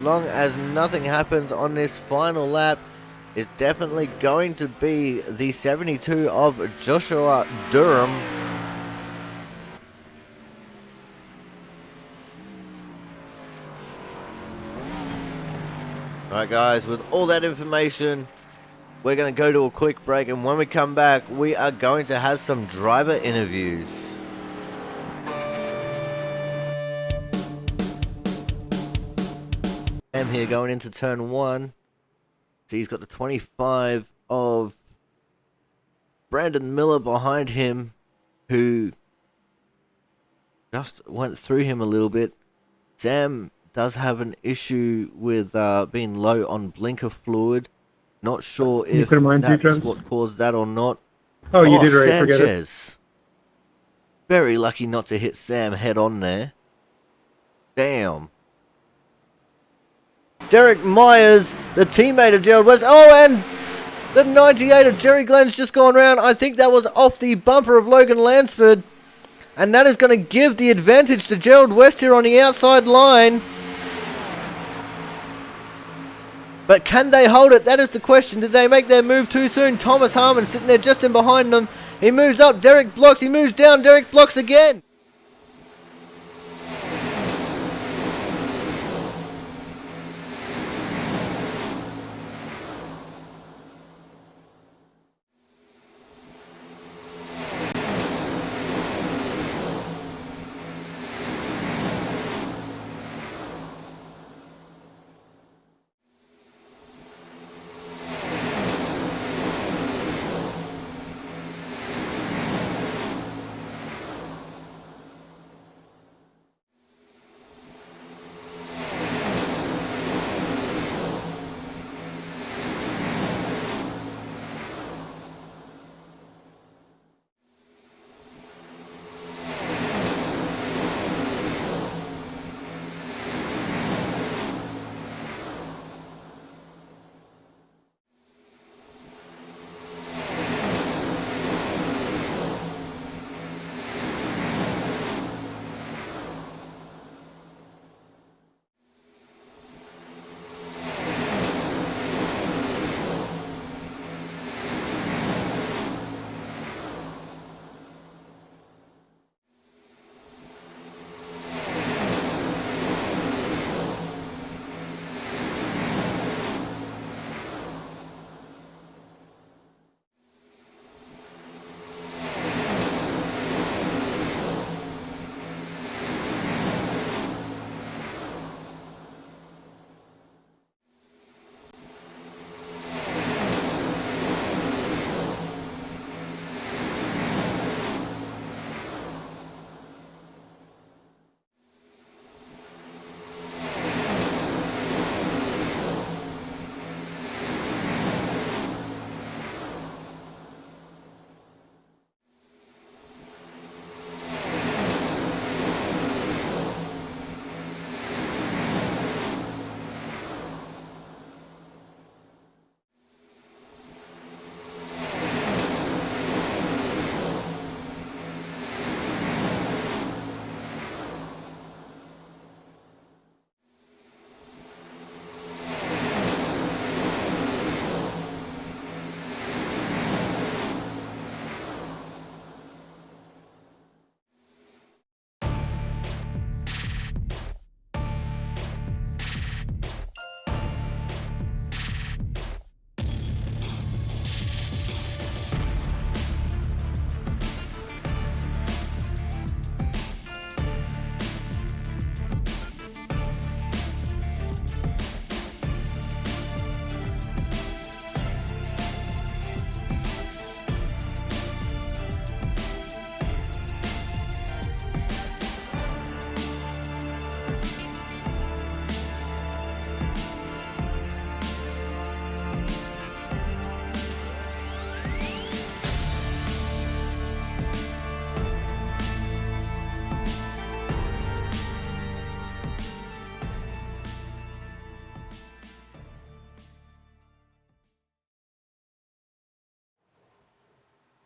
long as nothing happens on this final lap, is definitely going to be the 72 of Joshua Durham. Alright guys, with all that information, we're going to go to a quick break, and when we come back, we are going to have some driver interviews. I'm here going into turn 1. So he's got the 25 of Brandon Miller behind him, who just went through him a little bit. Sam does have an issue with being low on blinker fluid. Not sure Can you if put them on two that's drums? what caused that or not. Oh, you Oh, did right. Forget it. Sanchez. Very lucky not to hit Sam head on there. Damn. Derek Myers, the teammate of Gerald West. Oh, and the 98 of Jerry Glenn's just gone round. I think that was off the bumper of Logan Lansford. And that is going to give the advantage to Gerald West here on the outside line. But can they hold it? That is the question. Did they make their move too soon? Thomas Harmon sitting there just in behind them. He moves up. Derek blocks. He moves down. Derek blocks again.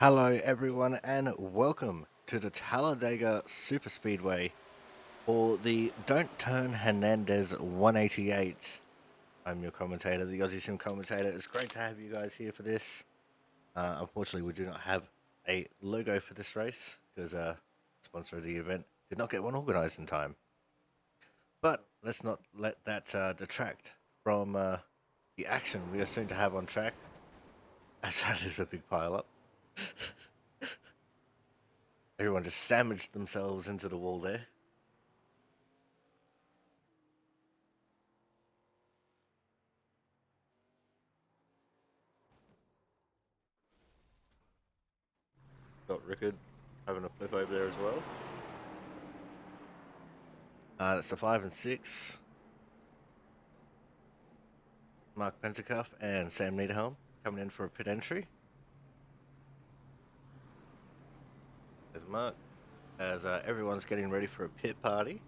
Hello everyone and welcome to the Talladega Super Speedway. For the Don't Turn Hernandez 188, I'm your commentator, the Aussie Sim commentator. It's great to have you guys here for this. Unfortunately, we do not have a logo for this race because sponsor of the event did not get one organised in time. But let's not let that detract from the action we are soon to have on track, as that is a big pile up. Everyone just sandwiched themselves into the wall there. Got Rickard having a flip over there as well. That's the 5 and 6. Mark Pentacuff and Sam Niederhelm coming in for a pit entry. There's Mark, as everyone's getting ready for a pit party.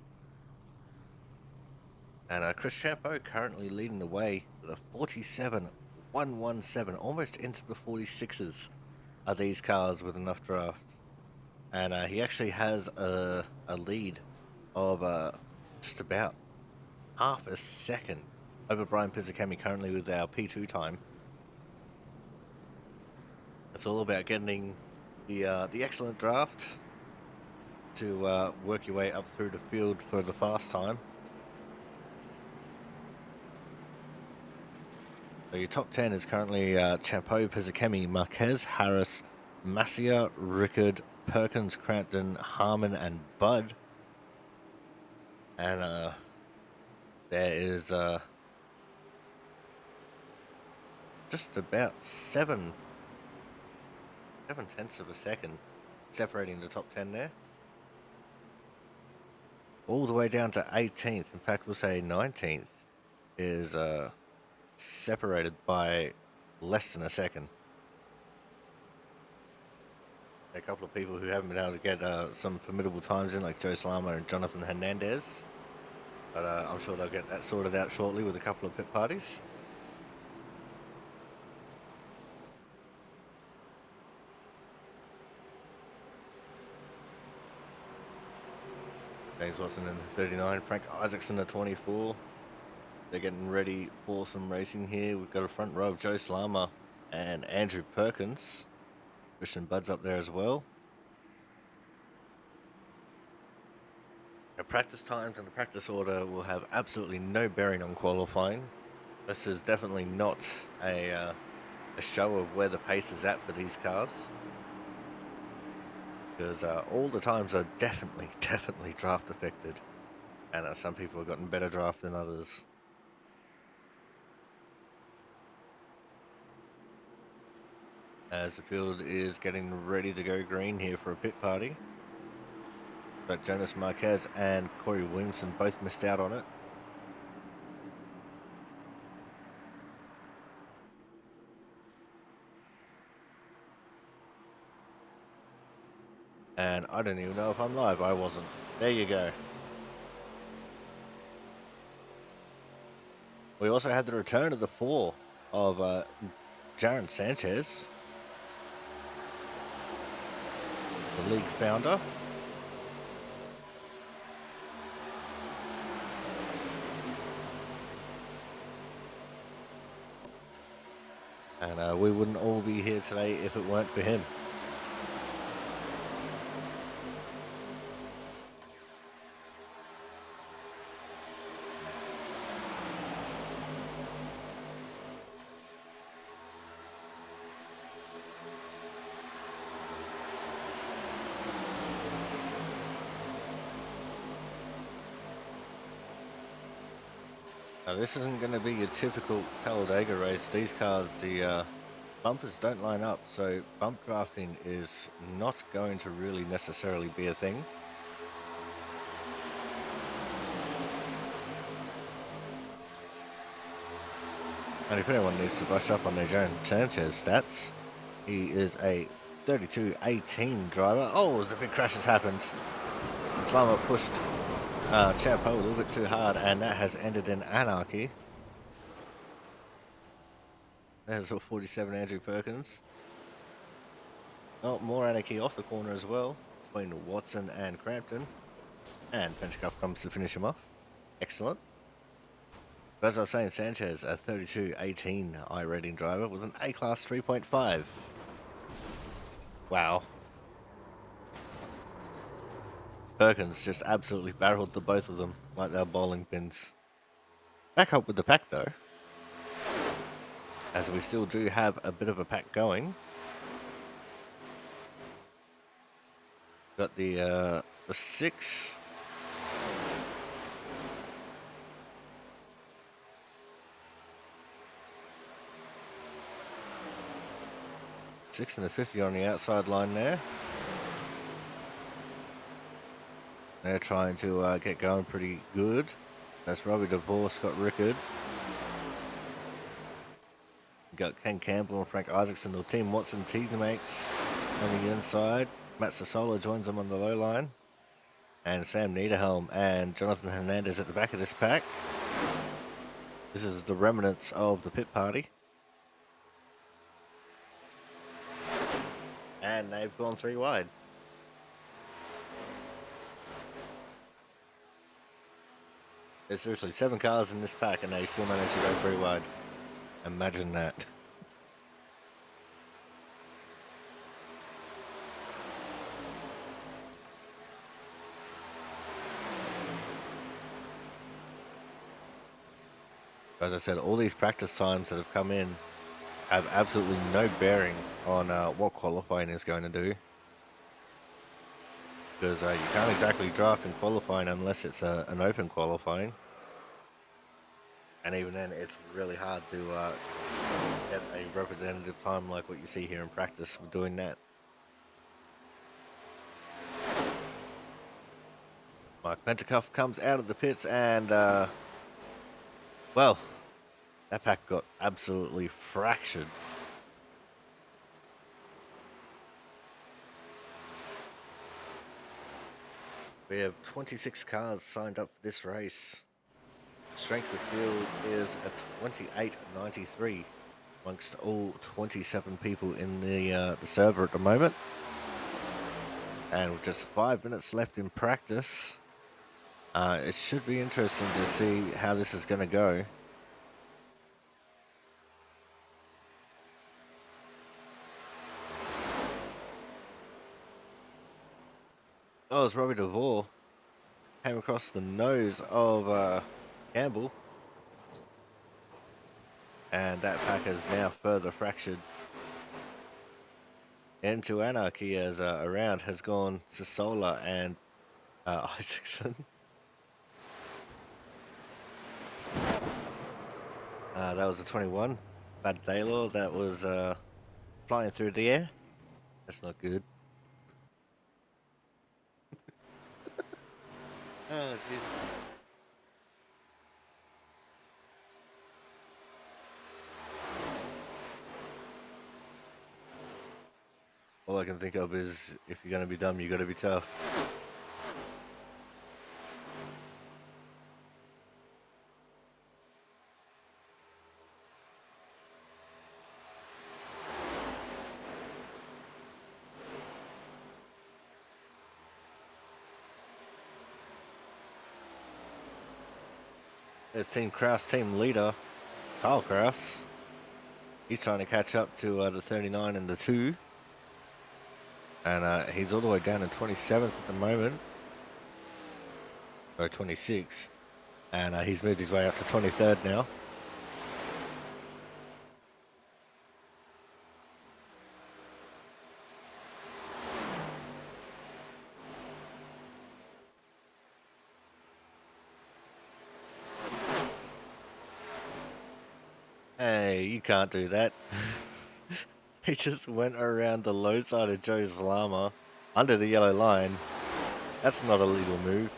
And Chris Champeau currently leading the way with a 47.117, almost into the 46s are these cars with enough draft. And he actually has a lead of just about half a second over Brian Pizzicami currently with our P2 time. It's all about getting the excellent draft to work your way up through the field for the fast time. So your top 10 is currently Champeau, Pizzicami, Marquez, Harris, Masia, Rickard, Perkins, Crampton, Harmon, and Bud. And there is just about 7/10 of a second separating the top 10 there. All the way down to 18th, in fact we'll say 19th, is separated by less than a second. A couple of people who haven't been able to get some formidable times in, like Joe Salama and Jonathan Hernandez. But I'm sure they'll get that sorted out shortly with a couple of pit parties. James Watson in the 39, Frank Isaacson the 24. They're getting ready for some racing here. We've got a front row of Joe Salama and Andrew Perkins. Christian Budd's up there as well. The practice times and the practice order will have absolutely no bearing on qualifying. This is definitely not a show of where the pace is at for these cars, because all the times are definitely draft affected, and some people have gotten better draft than others. As the field is getting ready to go green here for a pit party. But Jonas Marquez and Corey Williamson both missed out on it. And I don't even know if I'm live. I wasn't. There you go. We also had the return of the 4 of Jaron Sanchez, the league founder. And we wouldn't all be here today if it weren't for him. Now this isn't going to be your typical Talladega race. These cars, the bumpers don't line up, so bump drafting is not going to really necessarily be a thing. And if anyone needs to brush up on their Jaron Sanchez stats, he is a 32-18 driver. Oh, as the big crash has happened. Slama pushed Champeau a little bit too hard, and that has ended in anarchy. There's a 47 Andrew Perkins. Oh, more anarchy off the corner as well, between Watson and Crampton. And Pentecost comes to finish him off. Excellent. But as I was saying, Sanchez, a 32-18 I-rating driver with an A-class 3.5. Wow. Perkins just absolutely barreled the both of them like they're bowling pins. Back up with the pack though, as we still do have a bit of a pack going. Got the 6. Six and the 50 on the outside line there. They're trying to get going pretty good. That's Robbie DeVore, Scott Rickard. Got Ken Campbell and Frank Isaacson, the Team Watson teammates on the inside. Matt Sassola joins them on the low line. And Sam Niederhelm and Jonathan Hernandez at the back of this pack. This is the remnants of the pit party. And they've gone 3 wide. There's seriously 7 cars in this pack and they still managed to go 3 wide. Imagine that. As I said, all these practice times that have come in have absolutely no bearing on what qualifying is going to do. Because you can't exactly draft in qualifying unless it's an open qualifying. And even then, it's really hard to get a representative time like what you see here in practice with doing that. Mike Pentecost comes out of the pits and, well, that pack got absolutely fractured. We have 26 cars signed up for this race. Strength of field is at 28.93 amongst all 27 people in the server at the moment. And with just 5 minutes left in practice, it should be interesting to see how this is going to go. Oh, it's Robbie DeVore. Came across the nose of Campbell. And that pack is now further fractured into anarchy as around has gone Sassola and Isaacson. That was a 21. Bad Daylor that was flying through the air. That's not good. Oh, jeez. All I can think of is if you're going to be dumb, you got to be tough. There's Team Kraus, team leader, Kyle Kraus. He's trying to catch up to the 39 and the 2. And he's all the way down in 27th at the moment. Or 26. And he's moved his way up to 23rd now. Hey, you can't do that. He just went around the low side of Joe's llama under the yellow line. That's not a legal move.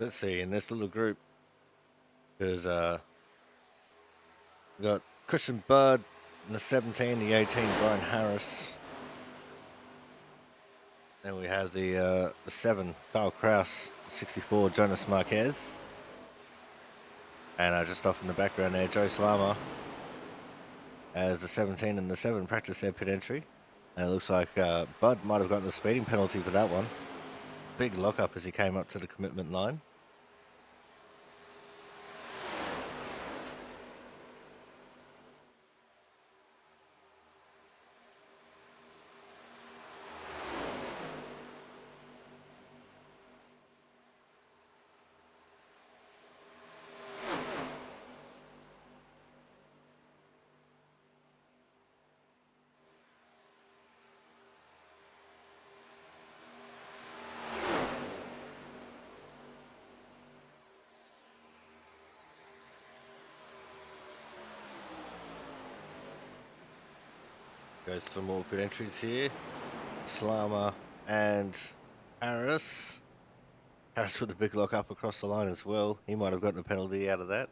Let's see, in this little group, there's we got Christian Bird in the 17, the 18, Brian Harris. Then we have the 7, Kyle Kraus, 64, Jonas Marquez. And just off in the background there, Joe Slama as the 17 and the 7 practice their pit entry. And it looks like Bud might have gotten a speeding penalty for that one. Big lockup as he came up to the commitment line. Goes some more pit entries here. Slama and Harris. Harris with a big lock up across the line as well. He might have gotten a penalty out of that.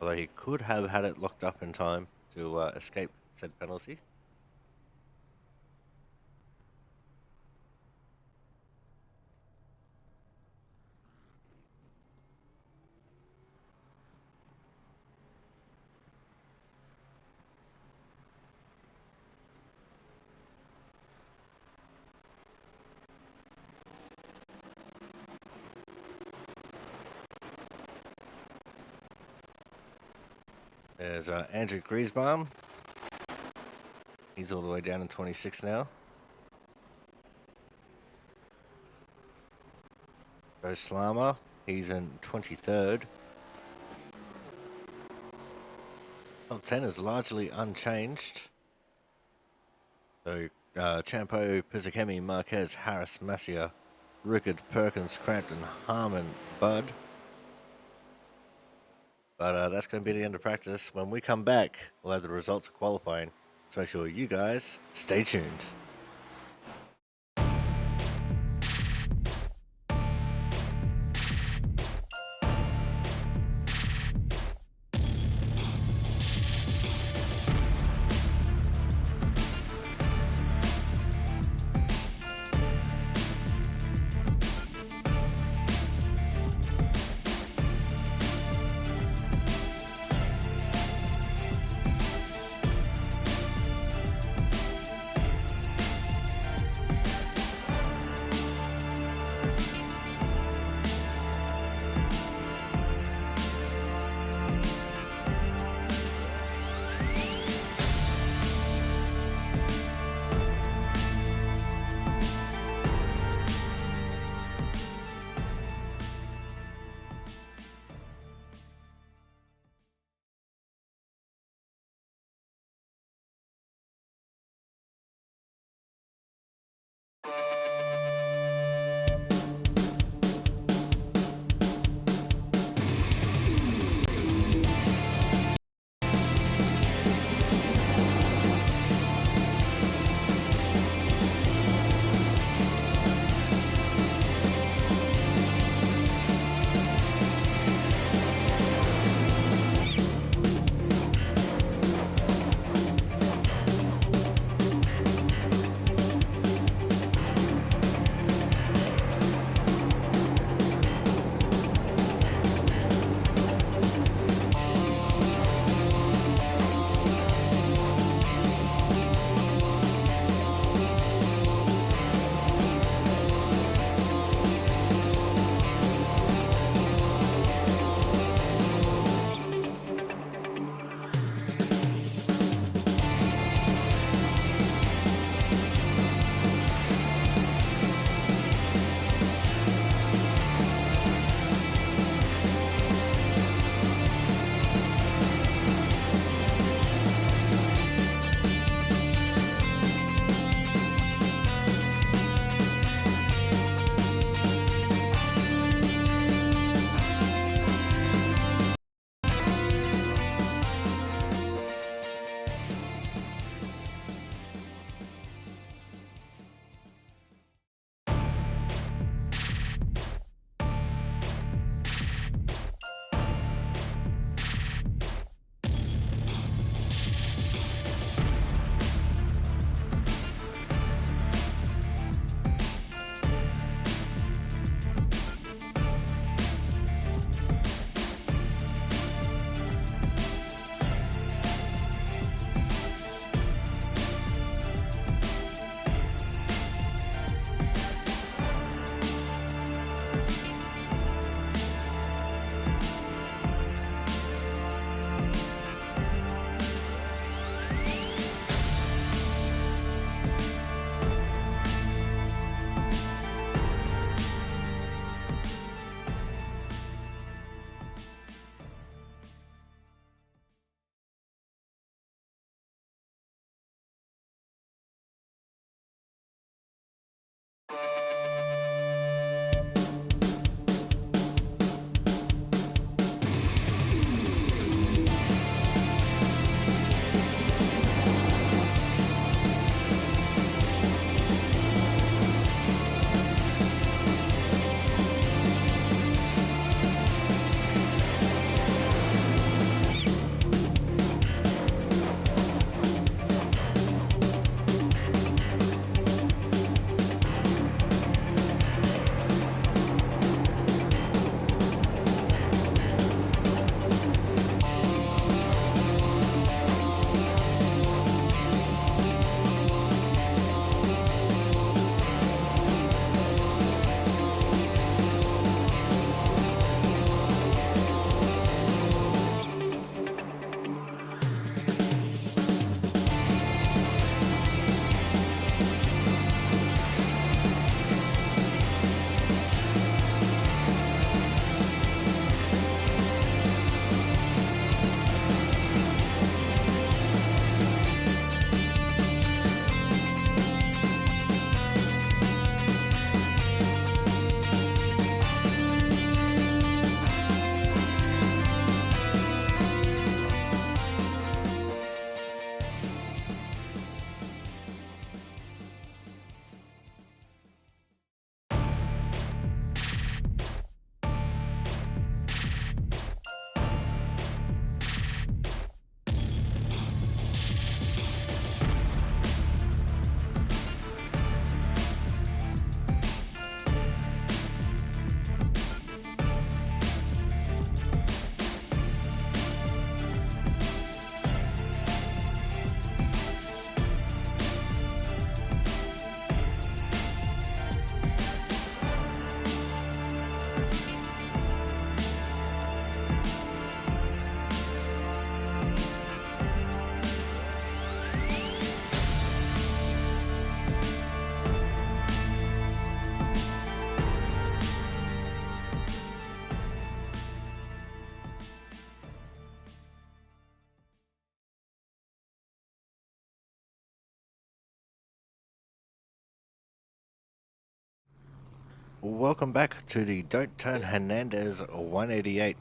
Although he could have had it locked up in time to escape said penalty. There's Andrew Griesbaum. He's all the way down in 26 now. Joe Slama, he's in 23rd. Top 10 is largely unchanged. So Champo, Pizzakemi, Marquez, Harris, Massia, Rickard, Perkins, Crampton, Harmon, Bud. But that's going to be the end of practice. When we come back, we'll have the results of qualifying. So make sure you guys stay tuned. welcome back to the Don't Turn Hernandez 188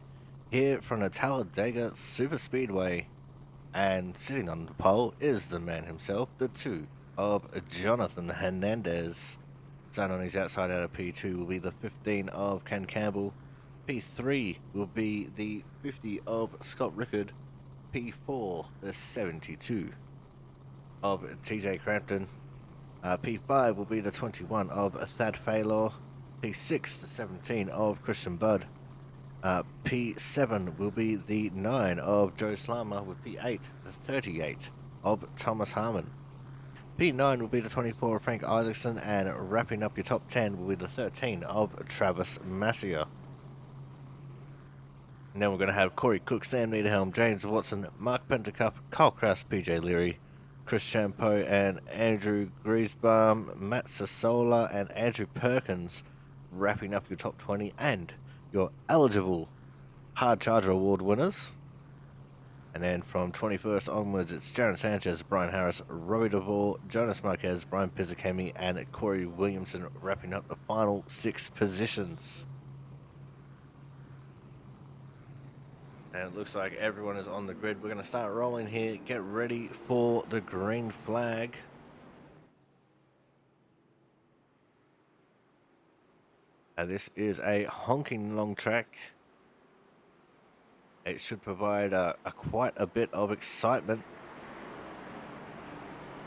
here from the Talladega Super Speedway. And sitting on the pole is the man himself, the 2 of Jonathan Hernandez. Starting on his outside out of P2 will be the 15 of Ken Campbell. P3 will be the 50 of Scott Rickard. P4, the 72 of TJ Crampton. P5 will be the 21 of Thad Faylor. P6, the 17 of Christian Budd. P7 will be the 9 of Joe Slama, with P8, the 38 of Thomas Harmon. P9 will be the 24 of Frank Isaacson, and wrapping up your top 10 will be the 13 of Travis Massier. And then we're going to have Corey Cook, Sam Niederhelm, James Watson, Mark Pentecup, Kyle Kraus, PJ Leary, Chris Champeau, and Andrew Griesbaum, Matt Sasola, and Andrew Perkins, wrapping up your top 20 and your eligible Hard Charger Award winners. And then from 21st onwards, it's Jaron Sanchez, Brian Harris, Robbie Duvall, Jonas Marquez, Brian Pizzakemi, and Corey Williamson, wrapping up the final 6 positions. And it looks like everyone is on the grid. We're going to start rolling here. Get ready for the green flag. And this is a honking long track. It should provide quite a bit of excitement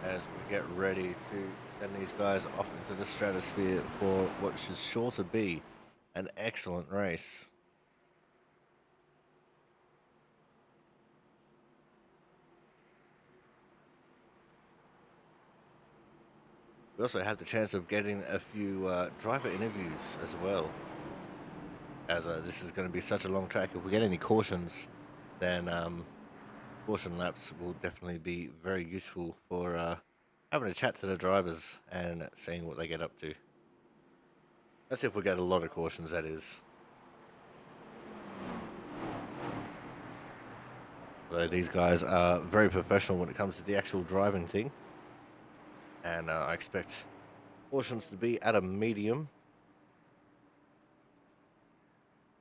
as we get ready to send these guys off into the stratosphere for what is sure to be an excellent race. We also had the chance of getting a few driver interviews as well, as this is going to be such a long track. If we get any cautions, then caution laps will definitely be very useful for having a chat to the drivers and seeing what they get up to. That's if we get a lot of cautions, that is. So these guys are very professional when it comes to the actual driving thing. And I expect cautions to be at a medium.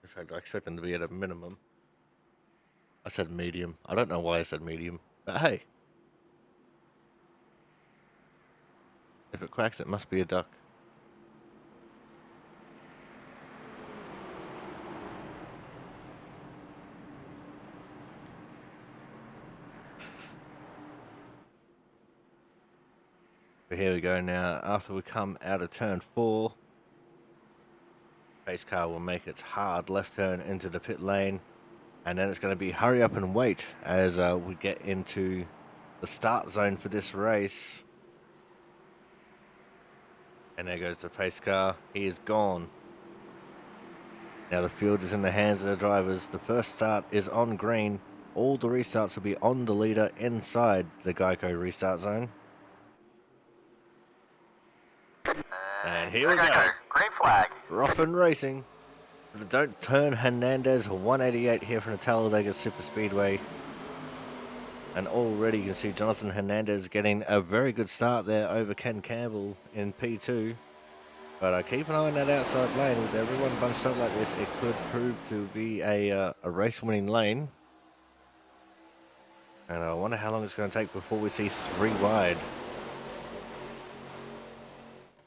In fact, I expect them to be at a minimum. I said medium. I don't know why I said medium. But hey. If it quacks, it must be a duck. But here we go now. After we come out of turn 4, pace car will make its hard left turn into the pit lane. And then it's going to be hurry up and wait as we get into the start zone for this race. And there goes the pace car. He is gone. Now the field is in the hands of the drivers. The first start is on green. All the restarts will be on the leader inside the Geico restart zone. And here we go. Green flag. We're off and racing. The Don't Turn Hernandez 188 here from the Talladega Super Speedway. And already you can see Jonathan Hernandez getting a very good start there over Ken Campbell in P2. But keep an eye on that outside lane. With everyone bunched up like this, it could prove to be a race-winning lane. And I wonder how long it's going to take before we see 3 wide.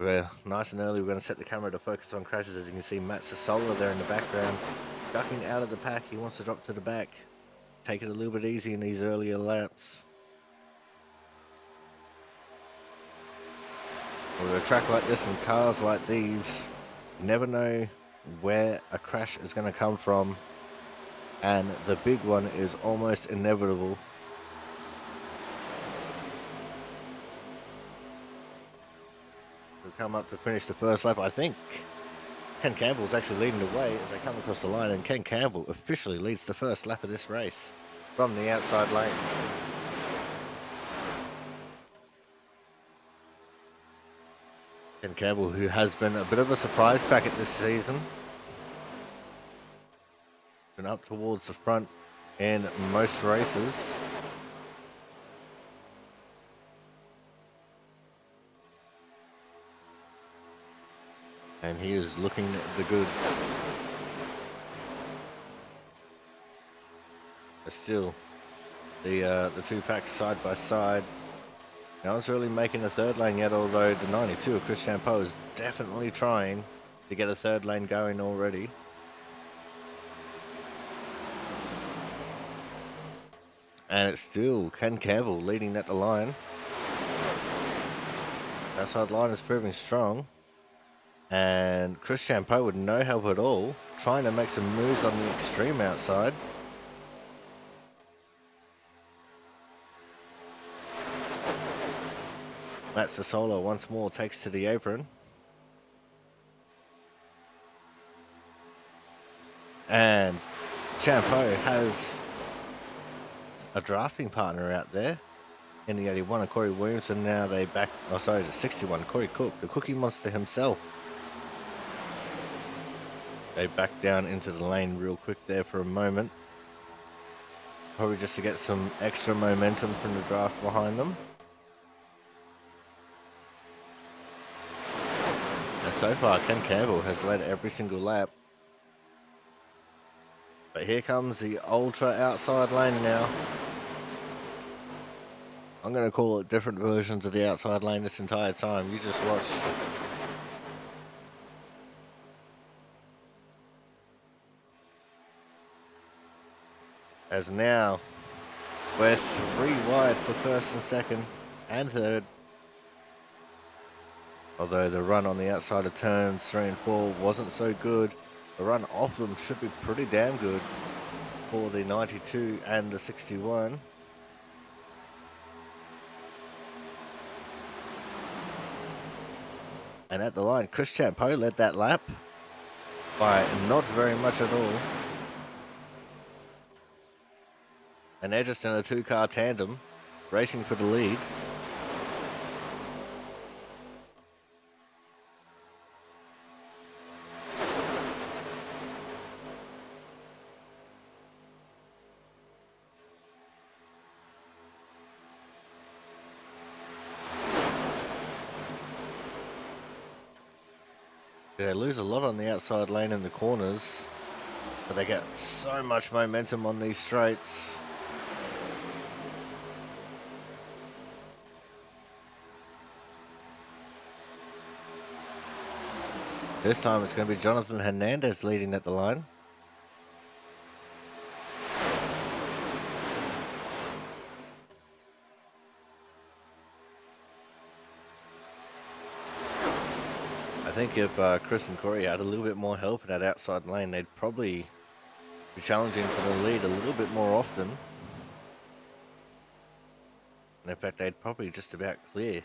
We're nice and early. We're going to set the camera to focus on crashes. As you can see, Matt Sasola there in the background, ducking out of the pack. He wants to drop to the back. Take it a little bit easy in these earlier laps. With a track like this and cars like these, you never know where a crash is going to come from, and the big one is almost inevitable. We'll come up to finish the first lap. I think Ken Campbell's actually leading the way as they come across the line, and Ken Campbell officially leads the first lap of this race from the outside lane. Ken Campbell, who has been a bit of a surprise packet this season. Been up towards the front in most races. And he is looking the goods. But still, the two packs side by side. No one's really making a third lane yet, although the 92 of Chris Champeau is definitely trying to get a third lane going already. And it's still Ken Campbell leading at the line. Outside line is proving strong. And Chris Champeau with no help at all, trying to make some moves on the extreme outside. Matt Sassola once more takes to the apron. And Champeau has a drafting partner out there in the 81 of Corey Williams, and now they back, oh sorry, the 61, Corey Cook, the Cookie Monster himself. They back down into the lane real quick there for a moment. Probably just to get some extra momentum from the draft behind them. And so far, Ken Campbell has led every single lap. But here comes the ultra outside lane now. I'm going to call it different versions of the outside lane this entire time. You just watch. As now, we're 3 wide for first and second and third. Although the run on the outside of turns 3 and 4 wasn't so good, the run off them should be pretty damn good for the 92 and the 61. And at the line, Chris Champeau led that lap by not very much at all. And they're just in a 2-car tandem, racing for the lead. They lose a lot on the outside lane in the corners, but they get so much momentum on these straights. This time it's going to be Jonathan Hernandez leading at the line. I think if Chris and Corey had a little bit more help in that outside lane, they'd probably be challenging for the lead a little bit more often. And in fact, they'd probably just about clear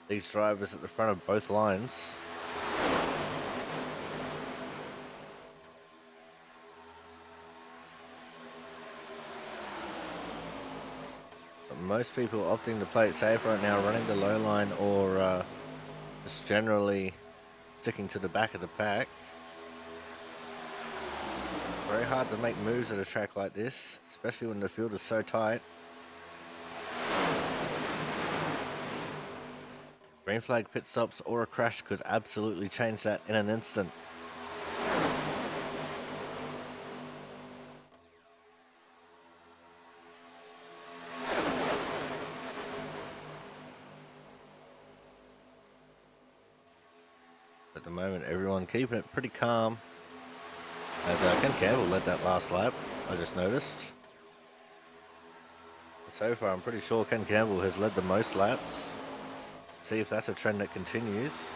these drivers at the front of both lines. But most people opting to play it safe right now, running the low line or just generally sticking to the back of the pack. Very hard to make moves at a track like this, especially when the field is so tight. Green flag pit stops or a crash could absolutely change that in an instant. At the moment, everyone keeping it pretty calm. As Ken Campbell led that last lap, I just noticed. But so far, I'm pretty sure Ken Campbell has led the most laps. See if that's a trend that continues.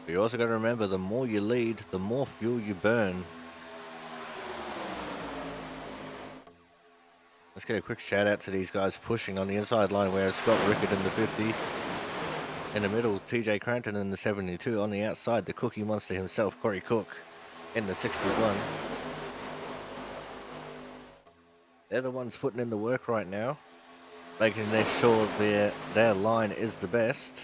But you also got to remember, the more you lead, the more fuel you burn. Let's get a quick shout out to these guys pushing on the inside line, where Scott Rickard in the 50. In the middle, TJ Cranton in the 72. On the outside, the Cookie Monster himself, Corey Cook, in the 61. They're the ones putting in the work right now, making sure their line is the best.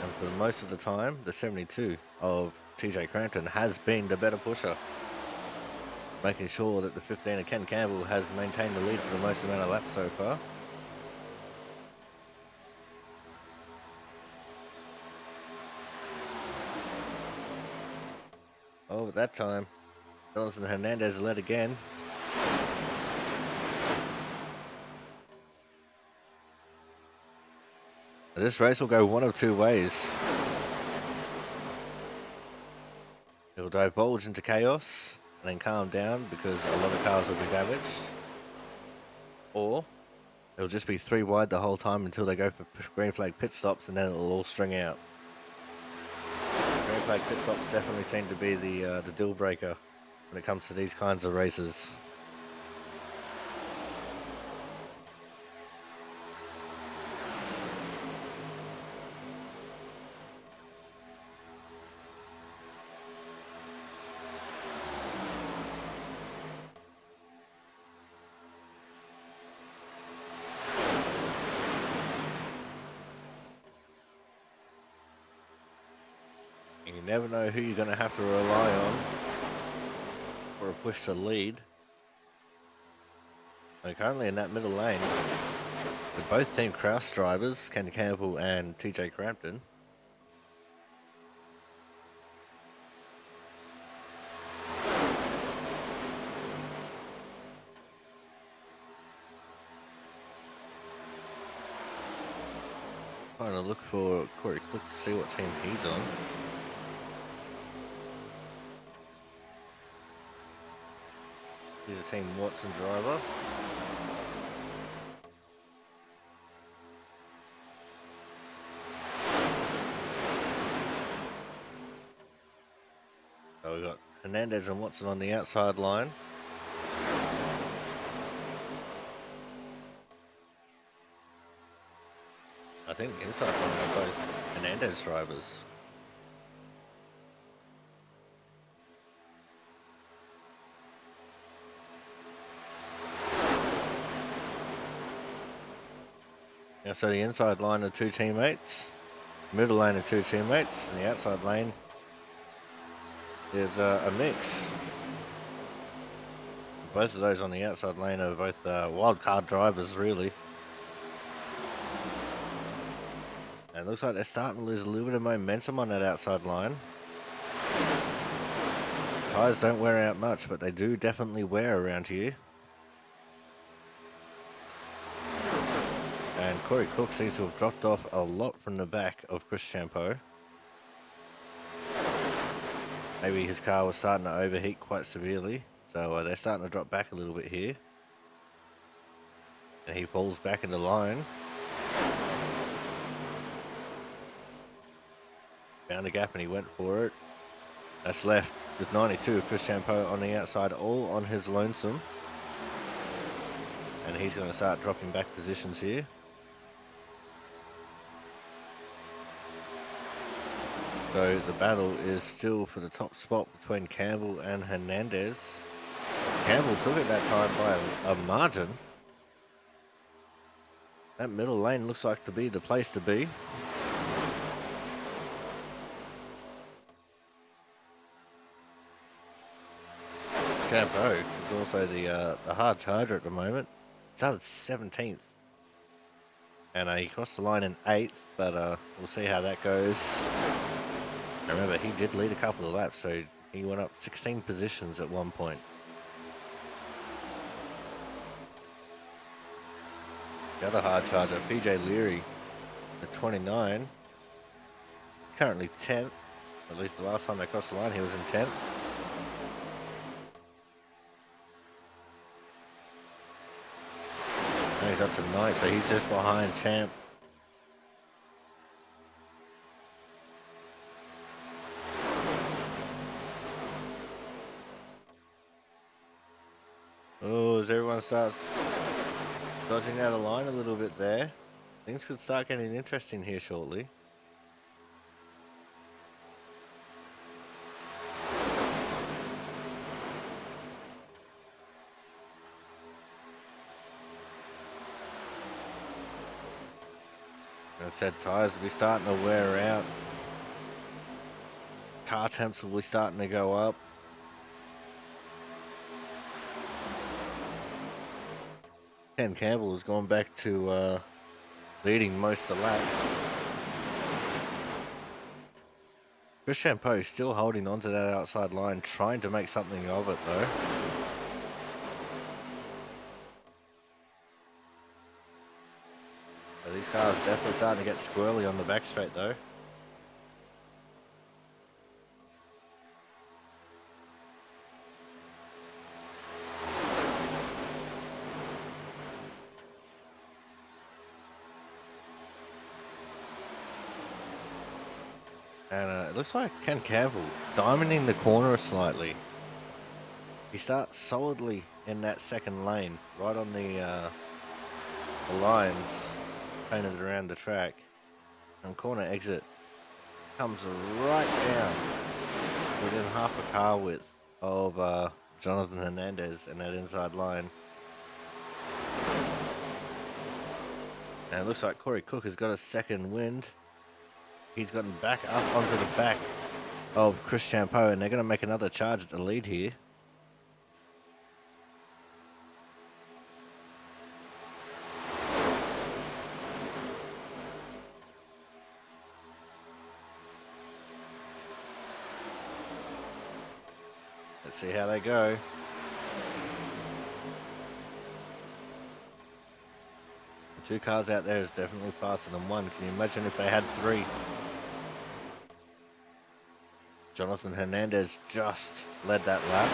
And for most of the time, the 72 of TJ Cranton has been the better pusher. making sure that the 15 of Ken Campbell has maintained the lead for the most amount of laps so far. Oh, at that time, Jonathan Hernandez led again. This race will go one of two ways. It'll divulge into chaos and then calm down because a lot of cars will be damaged. Or it'll just be 3 wide the whole time until they go for green flag pit stops, and then it'll all string out. Green flag pit stops definitely seem to be the deal breaker when it comes to these kinds of races. And you never know who you're going to have to rely on for a push to lead. So currently in that middle lane, with both Team Kraus drivers, Ken Campbell and TJ Crampton. Trying to look for Corey Cook to see what team he's on. He's a Team Watson driver. So we've got Hernandez and Watson on the outside line. I think inside line are both Hernandez drivers. Yeah, so the inside line are 2 teammates, middle lane are 2 teammates, and the outside lane is a mix. Both of those on the outside lane are both wild card drivers, really. And it looks like they're starting to lose a little bit of momentum on that outside line. Tyres don't wear out much, but they do definitely wear around here. And Corey Cook seems to have dropped off a lot from the back of Chris Champeau. Maybe his car was starting to overheat quite severely, so they're starting to drop back a little bit here. And he falls back into line. Found a gap and he went for it. That's left with 92, Chris Champeau on the outside, all on his lonesome. And he's going to start dropping back positions here. So the battle is still for the top spot between Campbell and Hernandez. Campbell took it that time by a margin. That middle lane looks like to be the place to be. Champeau is also the hard charger at the moment. Started 17th. And he crossed the line in 8th, but we'll see how that goes. Remember, he did lead a couple of laps, so he went up 16 positions at one point. The other hard charger, PJ Leary, at 29, currently 10th. At least the last time they crossed the line, he was in 10th. Now he's up to 9, so he's just behind Champ. Oh, as everyone starts dodging out of line a little bit there, things could start getting interesting here shortly. As I said, tyres will be starting to wear out. Car temps will be starting to go up. Ken Campbell has gone back to leading most of the laps. Chris Champeau still holding on to that outside line, trying to make something of it though. So these cars definitely starting to get squirrely on the back straight though. And it looks like Ken Campbell diamonding the corner slightly. He starts solidly in that second lane, right on the lines painted around the track. And corner exit comes right down within half a car width of Jonathan Hernandez and that inside line. And it looks like Corey Cook has got a second wind. He's gotten back up onto the back of Chris Champeau, and they're going to make another charge at the lead here. Let's see how they go. The two cars out there is definitely faster than one. Can you imagine if they had three? Jonathan Hernandez just led that lap.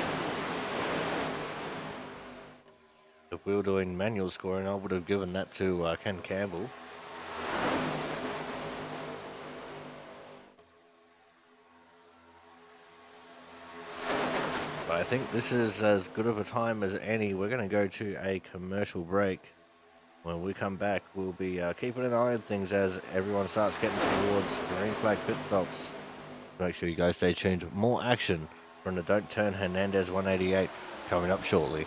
If we were doing manual scoring, I would have given that to Ken Campbell. But I think this is as good of a time as any. We're going to go to a commercial break. When we come back, we'll be keeping an eye on things as everyone starts getting towards green flag pit stops. Make sure you guys stay tuned. More action from the Don't Turn Hernandez 188 coming up shortly.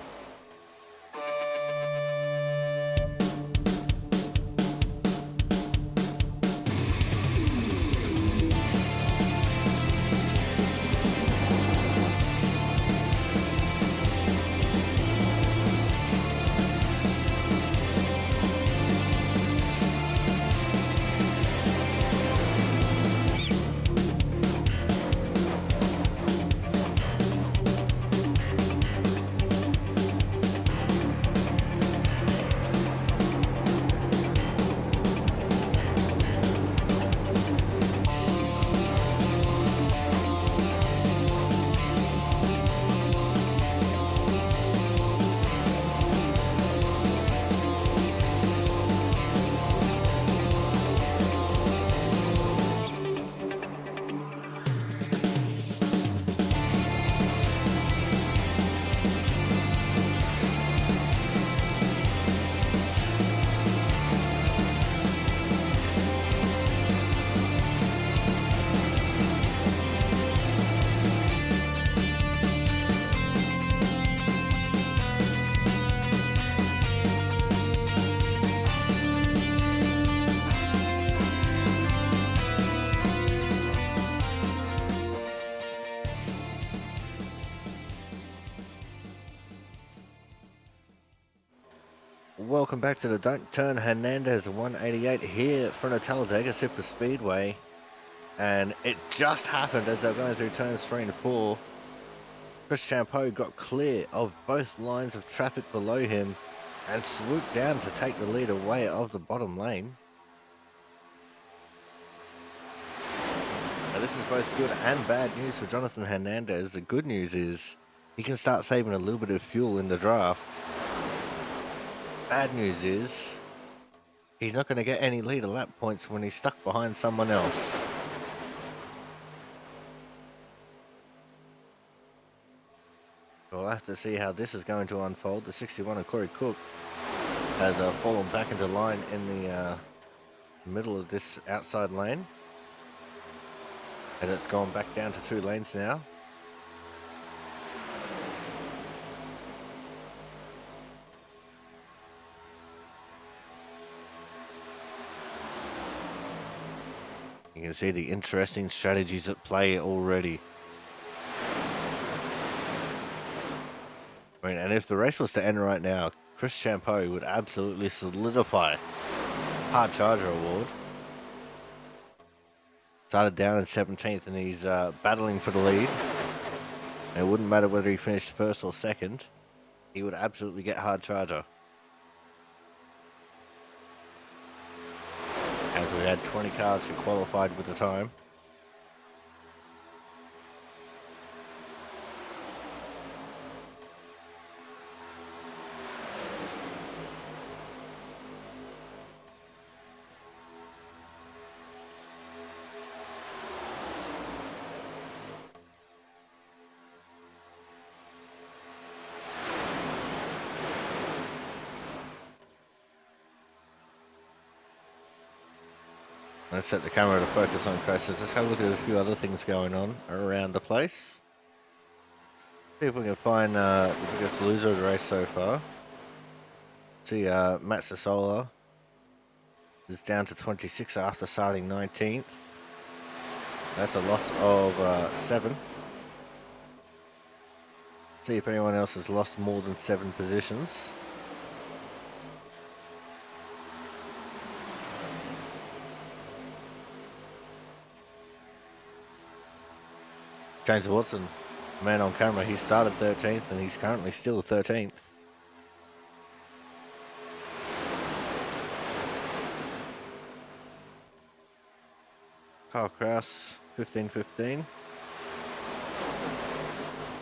Welcome back to the Don't Turn Hernandez 188 here from the Talladega Super Speedway. And it just happened as they were going through turns 3 and 4. Chris Champeau got clear of both lines of traffic below him and swooped down to take the lead away of the bottom lane. Now this is both good and bad news for Jonathan Hernandez. The good news is he can start saving a little bit of fuel in the draft. Bad news is he's not going to get any leader lap points when he's stuck behind someone else. We'll have to see how this is going to unfold. The 61 of Corey Cook has fallen back into line in the middle of this outside lane, as it's gone back down to 2 lanes now. You can see the interesting strategies at play already. I mean, and if the race was to end right now, Chris Champeau would absolutely solidify Hard Charger Award. Started down in 17th and he's battling for the lead. And it wouldn't matter whether he finished first or second. He would absolutely get Hard Charger. As we had 20 cars who qualified with the time. Let's set the camera to focus on crashes. Let's have a look at a few other things going on around the place. See if we can find the biggest loser of the race so far. See, Matt Sassola is down to 26 after starting 19th. That's a loss of 7. See if anyone else has lost more than 7 positions. James Watson, man on camera, he started 13th and he's currently still 13th. Kyle Kraus, 15-15.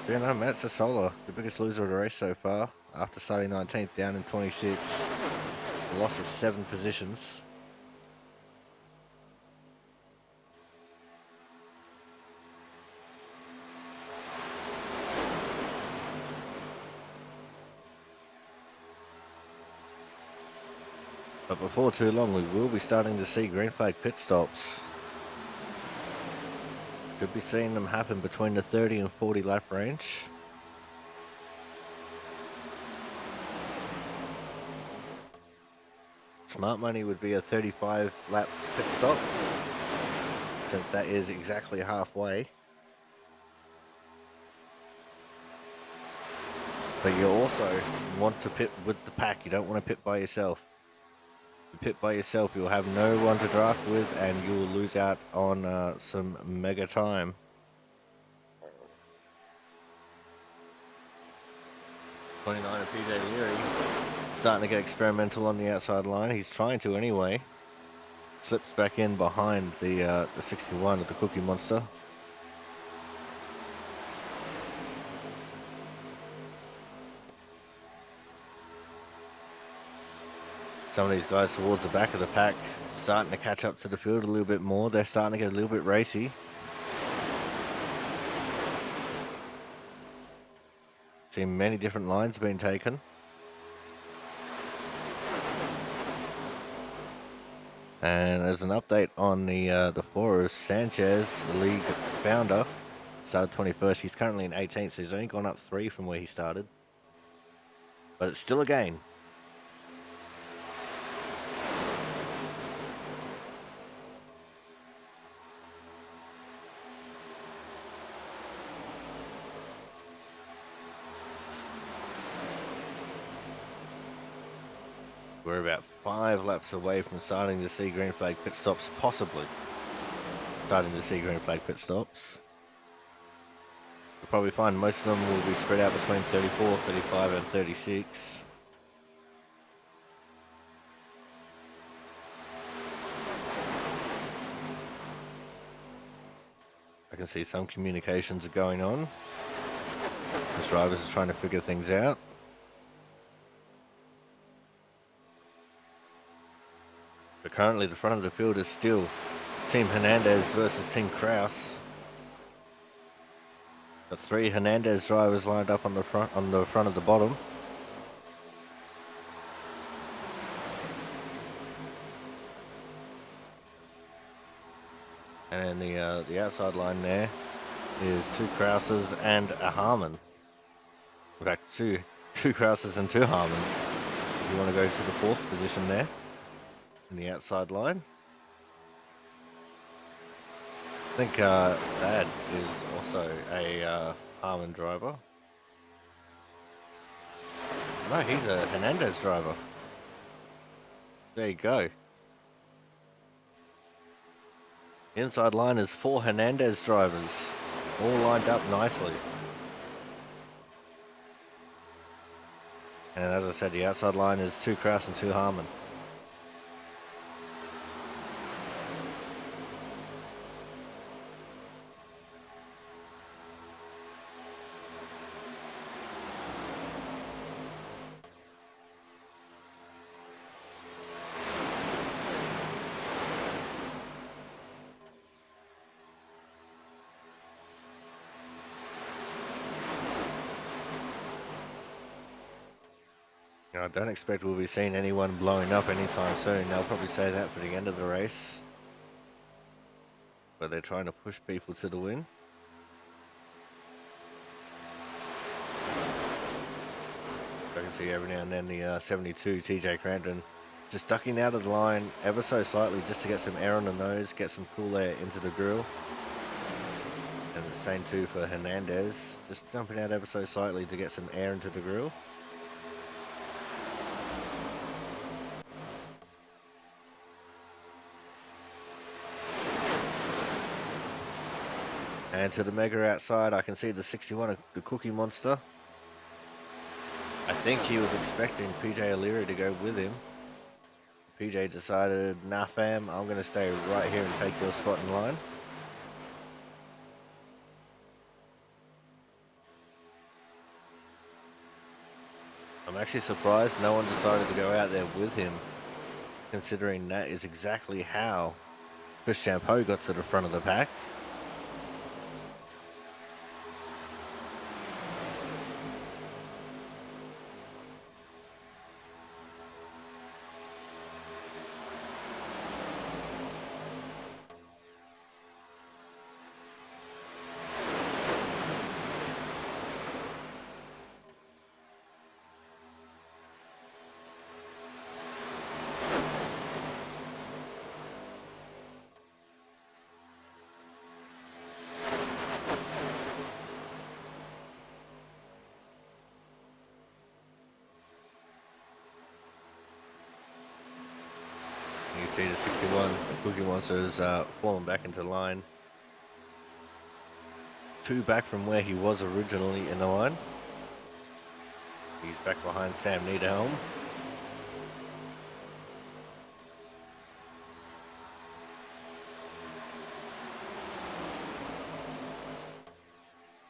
Yeah, no, Matt Sassola, the biggest loser of the race so far, after starting 19th, down in 26. A loss of 7 positions. But before too long, we will be starting to see green flag pit stops. Could be seeing them happen between the 30 and 40 lap range. Smart money would be a 35 lap pit stop, since that is exactly halfway. But you also want to pit with the pack, you don't want to pit by yourself. If you pit by yourself, you'll have no one to draft with and you will lose out on some mega time. '29 of PJ Leary starting to get experimental on the outside line. He's trying to anyway. Slips back in behind the 61 of the Cookie Monster. Some of these guys towards the back of the pack starting to catch up to the field a little bit more. They're starting to get a little bit racy. See many different lines being taken. And there's an update on the Forest. Sanchez, the league founder, started 21st. He's currently in 18th, so he's only gone up 3 from where he started. But it's still a gain. We're about 5 laps away from starting to see green flag pit stops, possibly starting to see green flag pit stops. You'll probably find most of them will be spread out between 34, 35 and 36. I can see some communications are going on. The drivers are trying to figure things out. But currently the front of the field is still Team Hernandez versus Team Kraus. Got 3 Hernandez drivers lined up on the front of the bottom. And the outside line there is 2 Krauses and a Harmon. In fact, two Krauses and 2 Harmons. If you want to go to the 4th position there in the outside line. I think Dad is also a Harmon driver. No, he's a Hernandez driver. There you go. Inside line is 4 Hernandez drivers, all lined up nicely. And as I said, the outside line is 2 Kraus and 2 Harmon. I don't expect we'll be seeing anyone blowing up anytime soon. They'll probably say that for the end of the race. But they're trying to push people to the win. I can see every now and then the 72 TJ Crampton just ducking out of the line ever so slightly just to get some air on the nose, get some cool air into the grill. And the same too for Hernandez, just jumping out ever so slightly to get some air into the grill. And to the Mega outside, I can see the 61, the Cookie Monster. I think he was expecting PJ O'Leary to go with him. PJ decided, nah fam, I'm going to stay right here and take your spot in line. I'm actually surprised no one decided to go out there with him, considering that is exactly how Chris Champeau got to the front of the pack. You see the 61 Cookie Monster's fallen back into line. 2 back from where he was originally in the line. He's back behind Sam Niederhelm.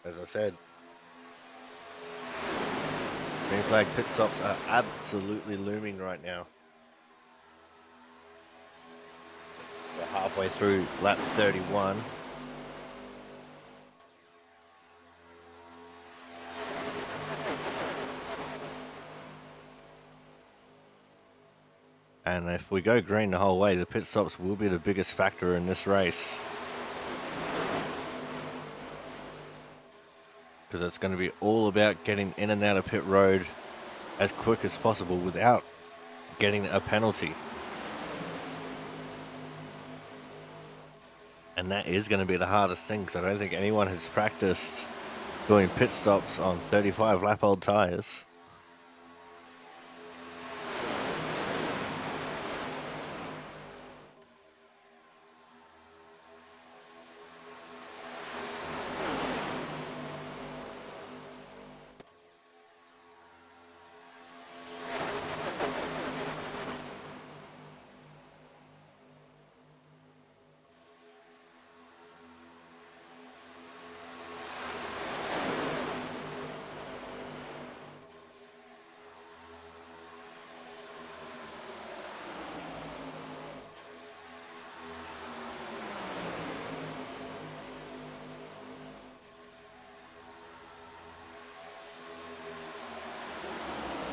As I said, green flag pit stops are absolutely looming right now. We're halfway through lap 31. And if we go green the whole way, the pit stops will be the biggest factor in this race. Because it's going to be all about getting in and out of pit road as quick as possible without getting a penalty. And that is going to be the hardest thing, because I don't think anyone has practiced doing pit stops on 35 lap old tires.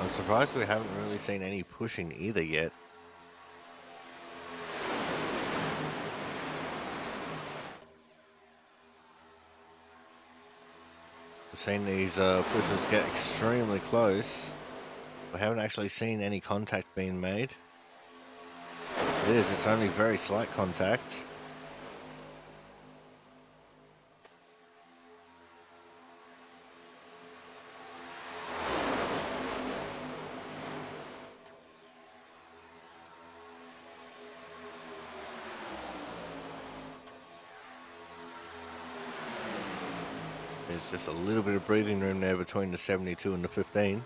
I'm surprised we haven't really seen any pushing either yet. We've seen these pushers get extremely close. We haven't actually seen any contact being made. It's only very slight contact. There's just a little bit of breathing room there between the 72 and the 15.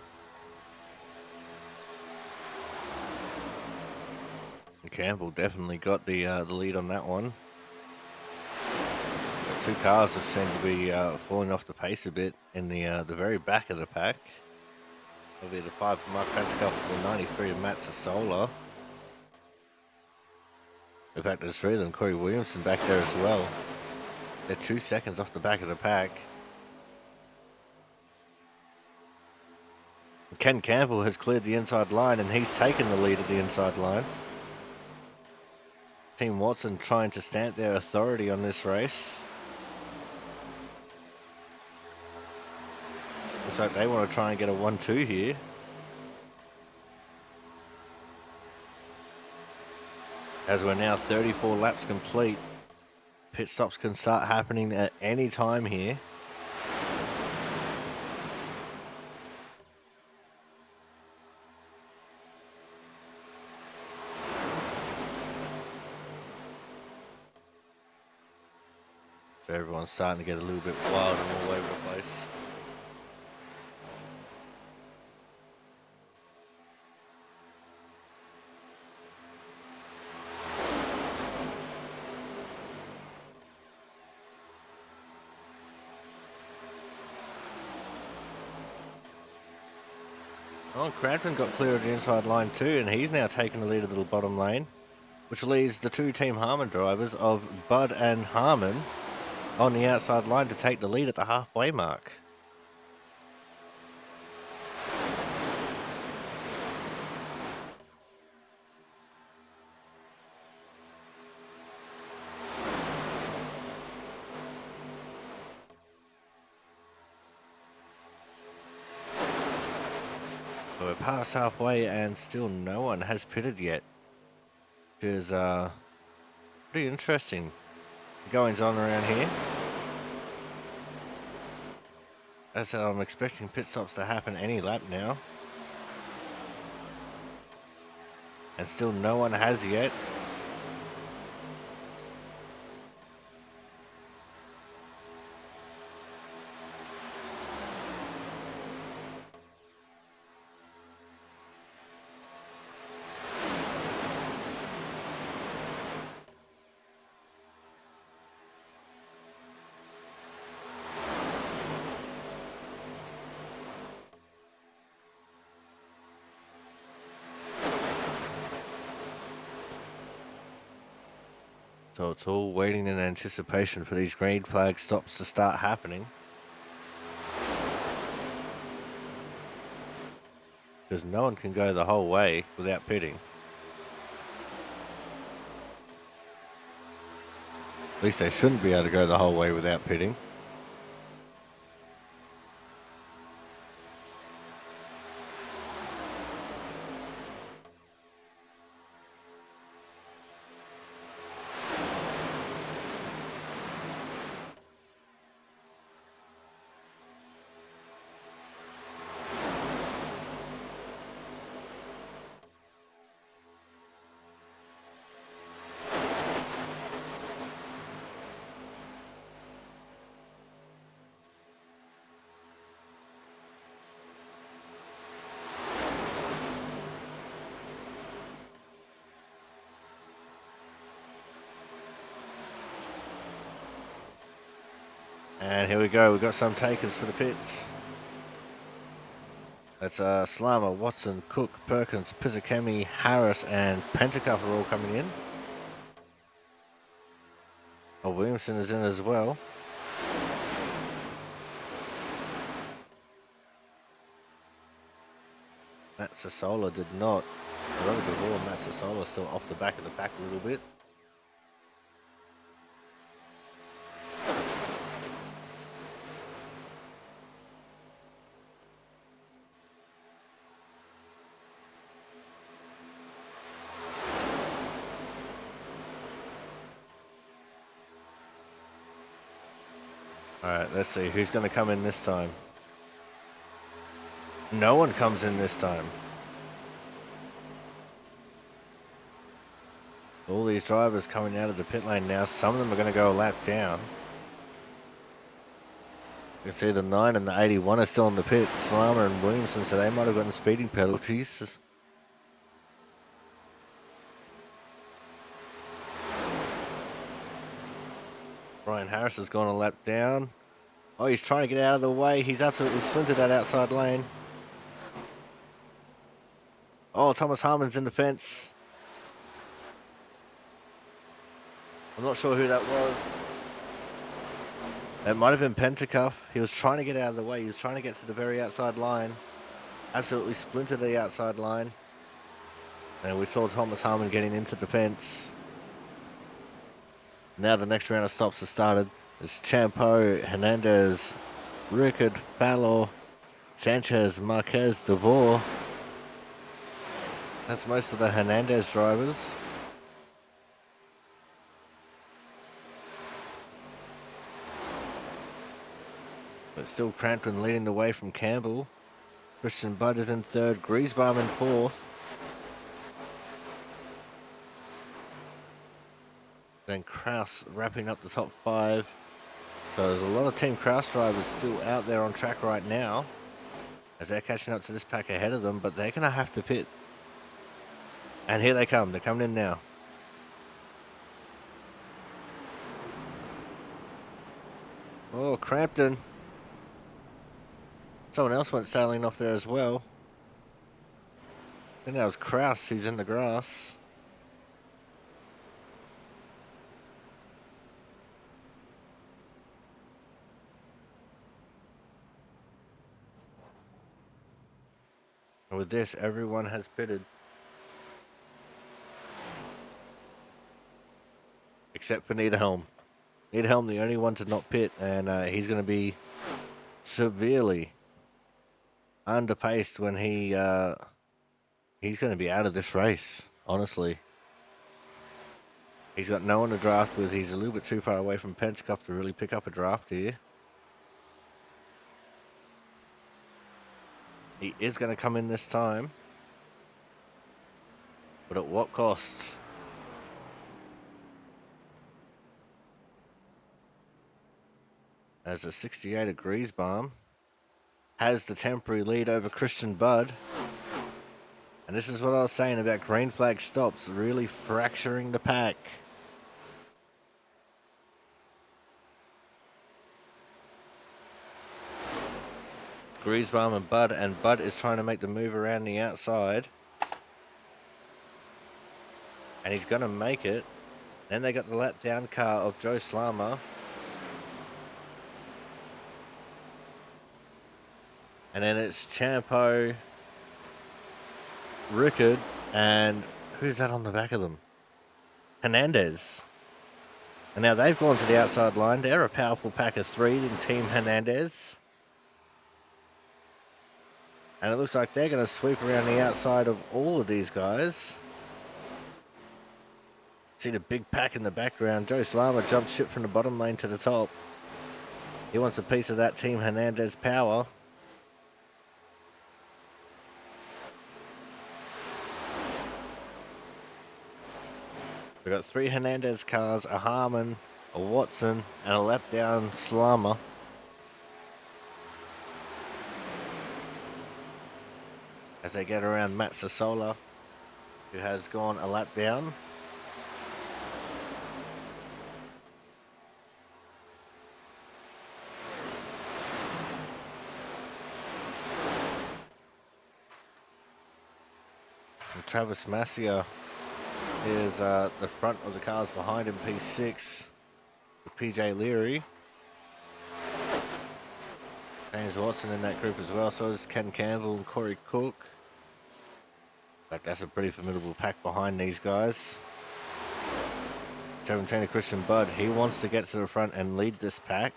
And Campbell definitely got the lead on that one. The two cars have seemed to be falling off the pace a bit in the very back of the pack. That'll be the 5 for Mark Pentecoff and the 93 of Matt Sassola. In fact, there's 3 of them. Corey Williamson back there as well. They're 2 seconds off the back of the pack. Ken Campbell has cleared the inside line and he's taken the lead at the inside line. Team Watson trying to stamp their authority on this race. Looks like they want to try and get a 1-2 here. As we're now 34 laps complete, pit stops can start happening at any time here. So everyone's starting to get a little bit wild and all over the place. Oh, Crampton got clear of the inside line too, and he's now taking the lead of the bottom lane, which leaves the 2 Team Harmon drivers of Bud and Harmon on the outside line to take the lead at the halfway mark. So we're past halfway and still no one has pitted yet, which is pretty interesting goings on around here. As I said, I'm expecting pit stops to happen any lap now. And still no one has yet. So it's all waiting in anticipation for these green flag stops to start happening. Because no one can go the whole way without pitting. At least they shouldn't be able to go the whole way without pitting. And here we go, we've got some takers for the pits. That's Slammer, Watson, Cook, Perkins, Pizzakemi, Harris, and Pentecoff are all coming in. Oh, Williamson is in as well. Matt Sassola did not. Robert Devore, Matt Sassola still off the back of the pack a little bit. Alright, let's see who's going to come in this time. No one comes in this time. All these drivers coming out of the pit lane now. Some of them are going to go a lap down. You see the 9 and the 81 are still in the pit. Slammer and Williamson, so they might have gotten speeding penalties. Brian Harris has gone a lap down. Oh, he's trying to get out of the way. He's absolutely splintered that outside lane. Oh, Thomas Harmon's in the fence. I'm not sure who that was. It might have been Pentacuff. He was trying to get out of the way. He was trying to get to the very outside line. Absolutely splintered the outside line. And we saw Thomas Harmon getting into the fence. Now the next round of stops has started. It's Champo, Hernandez, Rickard, Fallor, Sanchez, Marquez, DeVore. That's most of the Hernandez drivers. But still Crampton leading the way from Campbell. Christian Budd is in third, Griesbaum in fourth. Then Kraus wrapping up the top five. So there's a lot of Team Kraus drivers still out there on track right now as they're catching up to this pack ahead of them, but they're going to have to pit. And here they come. They're coming in now. Oh, Crampton. Someone else went sailing off there as well. I think that was Kraus who's in the grass. And with this, everyone has pitted. Except for Niederhelm. Niederhelm, the only one to not pit, and he's going to be severely underpaced when he's going to be out of this race, honestly. He's got no one to draft with. He's a little bit too far away from Pentecup to really pick up a draft here. He is going to come in this time. But at what cost? As a 68 at Griesbaum has the temporary lead over Christian Budd. And this is what I was saying about green flag stops, really fracturing the pack. Griesbaum and Budd is trying to make the move around the outside. And he's going to make it. Then they got the lap down car of Joe Slama. And then it's Champo, Rickard, and who's that on the back of them? Hernandez. And now they've gone to the outside line. They're a powerful pack of three in Team Hernandez. And it looks like they're going to sweep around the outside of all of these guys. See the big pack in the background. Joe Slama jumped ship from the bottom lane to the top. He wants a piece of that Team Hernandez power. We've got three Hernandez cars, a Harmon, a Watson, and a lap down Slama. As they get around Matt Sassola, who has gone a lap down. And Travis Massia is the front of the cars behind him, P6, with PJ Leary. James Watson in that group as well, so is Ken Campbell and Corey Cook. But that's a pretty formidable pack behind these guys. 17 of Christian Budd, he wants to get to the front and lead this pack.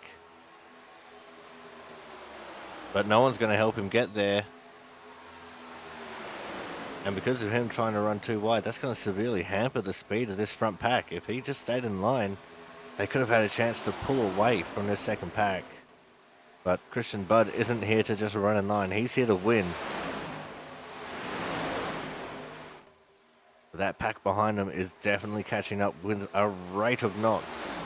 But no one's going to help him get there. And because of him trying to run too wide, that's going to severely hamper the speed of this front pack. If he just stayed in line, they could have had a chance to pull away from this second pack. But Christian Budd isn't here to just run in line. He's here to win. That pack behind him is definitely catching up with a rate of knots.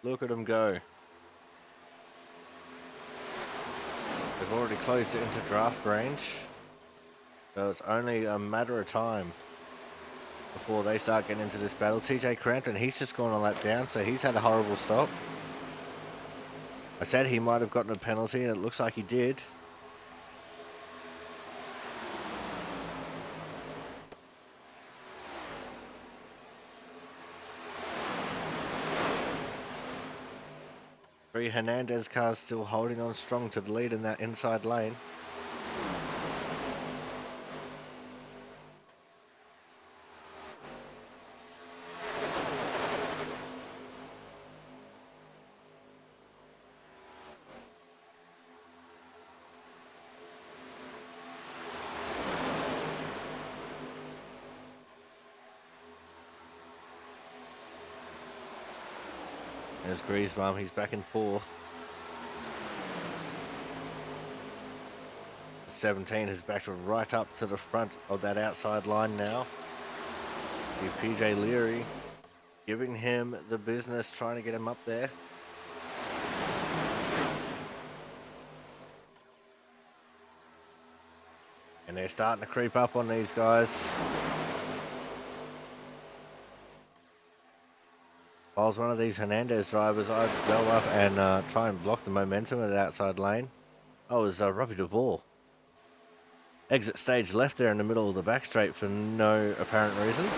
Look at them go. They've already closed it into draft range. So it's only a matter of time before they start getting into this battle. TJ Crampton, he's just gone a lap down, so he's had a horrible stop. I said he might have gotten a penalty, and it looks like he did. Three Hernandez cars still holding on strong to the lead in that inside lane. There's Griezmann, he's back in fourth. 17 has backed right up to the front of that outside line now. To PJ Leary, giving him the business, trying to get him up there. And they're starting to creep up on these guys. If I was one of these Hernandez drivers, I'd go up and try and block the momentum of the outside lane. Oh, it was Robbie Duvall. Exit stage left there in the middle of the back straight for no apparent reason.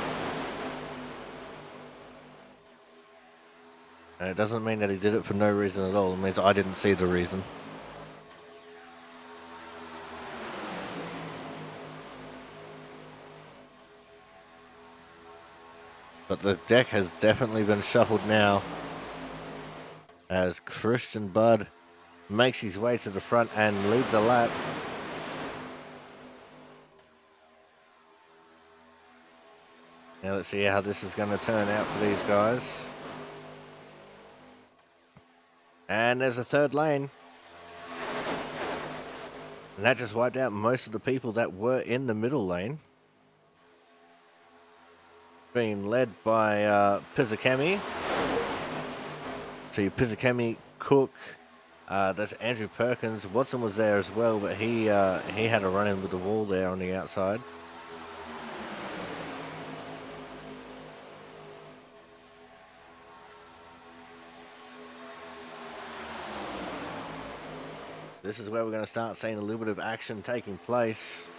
And it doesn't mean that he did it for no reason at all. It means I didn't see the reason. But the deck has definitely been shuffled now as Christian Budd makes his way to the front and leads a lap. Now let's see how this is going to turn out for these guys. And there's a third lane. And that just wiped out most of the people that were in the middle lane. Being led by Pizzakemi. See Pizzakemi, Cook, that's Andrew Perkins. Watson was there as well, but he had a run in with the wall there on the outside. This is where we're going to start seeing a little bit of action taking place.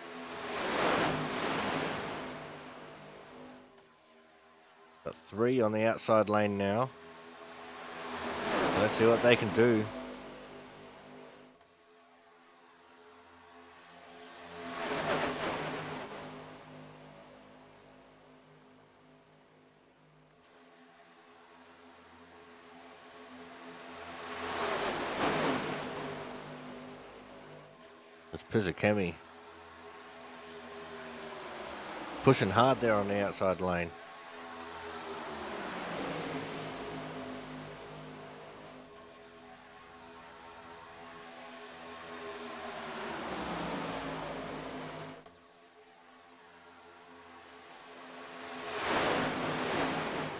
Got three on the outside lane now. Let's see what they can do. It's Pizzakemi pushing hard there on the outside lane.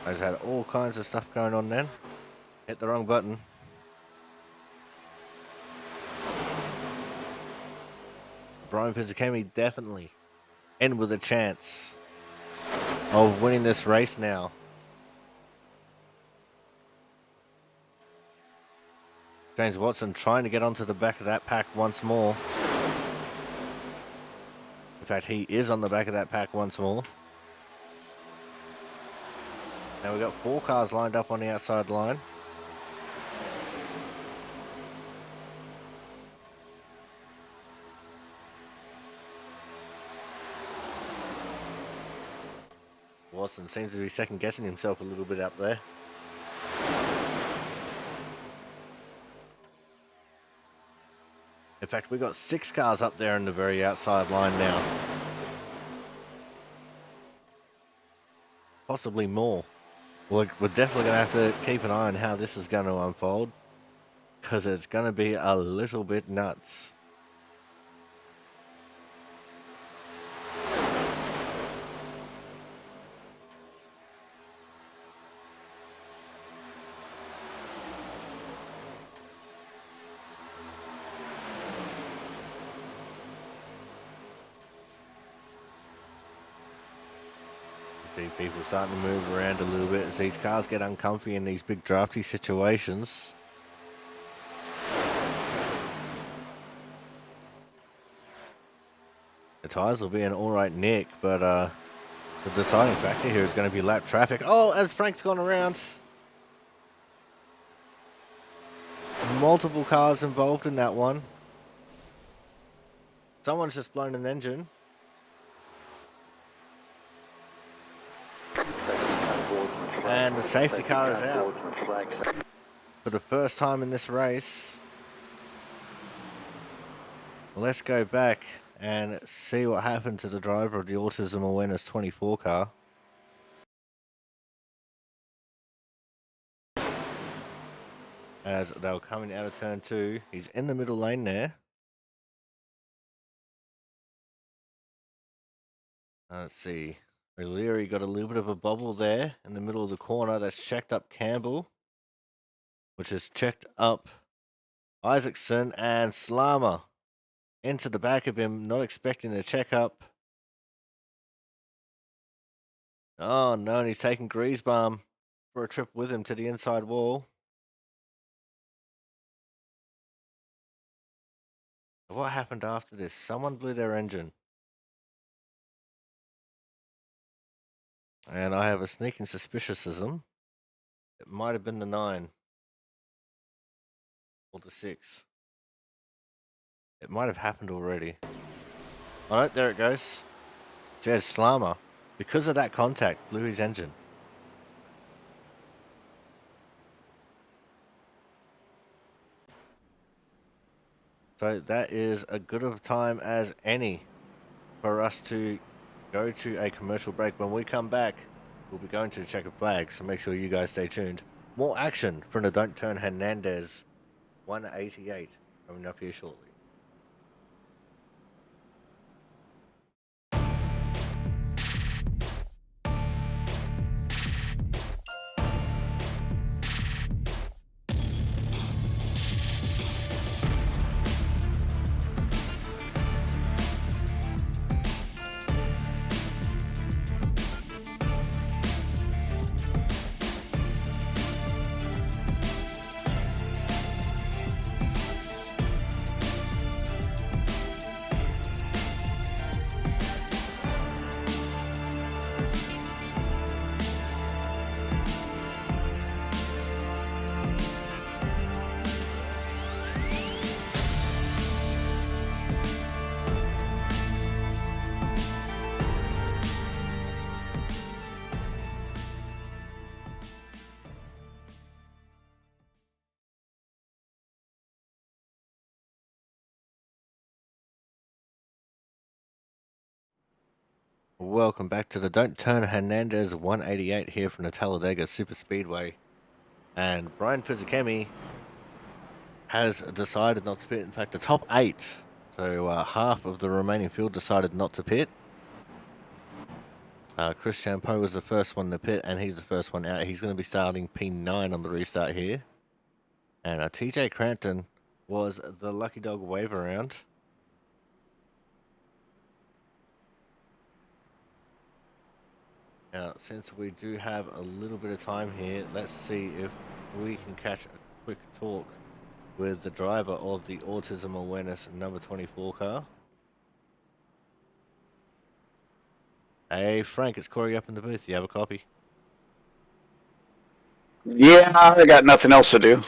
I just had all kinds of stuff going on then. Hit the wrong button. Brian Pizzakemi definitely in with a chance of winning this race now. James Watson trying to get onto the back of that pack once more. In fact, he is on the back of that pack once more. Now we've got four cars lined up on the outside line. Watson seems to be second guessing himself a little bit up there. In fact, we've got six cars up there in the very outside line now. Possibly more. We're definitely going to have to keep an eye on how this is going to unfold, because it's going to be a little bit nuts. See people starting to move around a little bit as these cars get uncomfy in these big drafty situations. The tyres will be an alright nick, but the deciding factor here is going to be lap traffic. Oh, as Frank's gone around. Multiple cars involved in that one. Someone's just blown an engine. And the safety car is out for the first time in this race. Let's go back and see what happened to the driver of the Autism Awareness 24 car. As they were coming out of turn 2, he's in the middle lane there. Let's see. O'Leary got a little bit of a bubble there in the middle of the corner. That's checked up Campbell, which has checked up Isaacson, and Slammer into the back of him, not expecting a check-up. Oh no, and he's taking Griesbaum for a trip with him to the inside wall. What happened after this? Someone blew their engine. And I have a sneaking suspiciounism. It might have been the 9. Or the 6. It might have happened already. Alright, there it goes. So yeah, Slammer, because of that contact, blew his engine. So that is as good of a time as any for us to go to a commercial break. When we come back, we'll be going to the checkered flag, so make sure you guys stay tuned. More action from the Don't Turn Hernandez 188 coming up here shortly. Welcome back to the Don't Turn Hernandez 188 here from the Talladega Super Speedway. And Brian Pizzakemi has decided not to pit. In fact, the top 8, so half of the remaining field decided not to pit. Chris Champeau was the first one to pit, and he's the first one out. He's going to be starting P9 on the restart here. And TJ Crampton was the lucky dog wave around. Now, since we do have a little bit of time here, let's see if we can catch a quick talk with the driver of the Autism Awareness number 24 car. Hey, Frank, it's Corey up in the booth. You have a copy? Yeah, I got nothing else to do.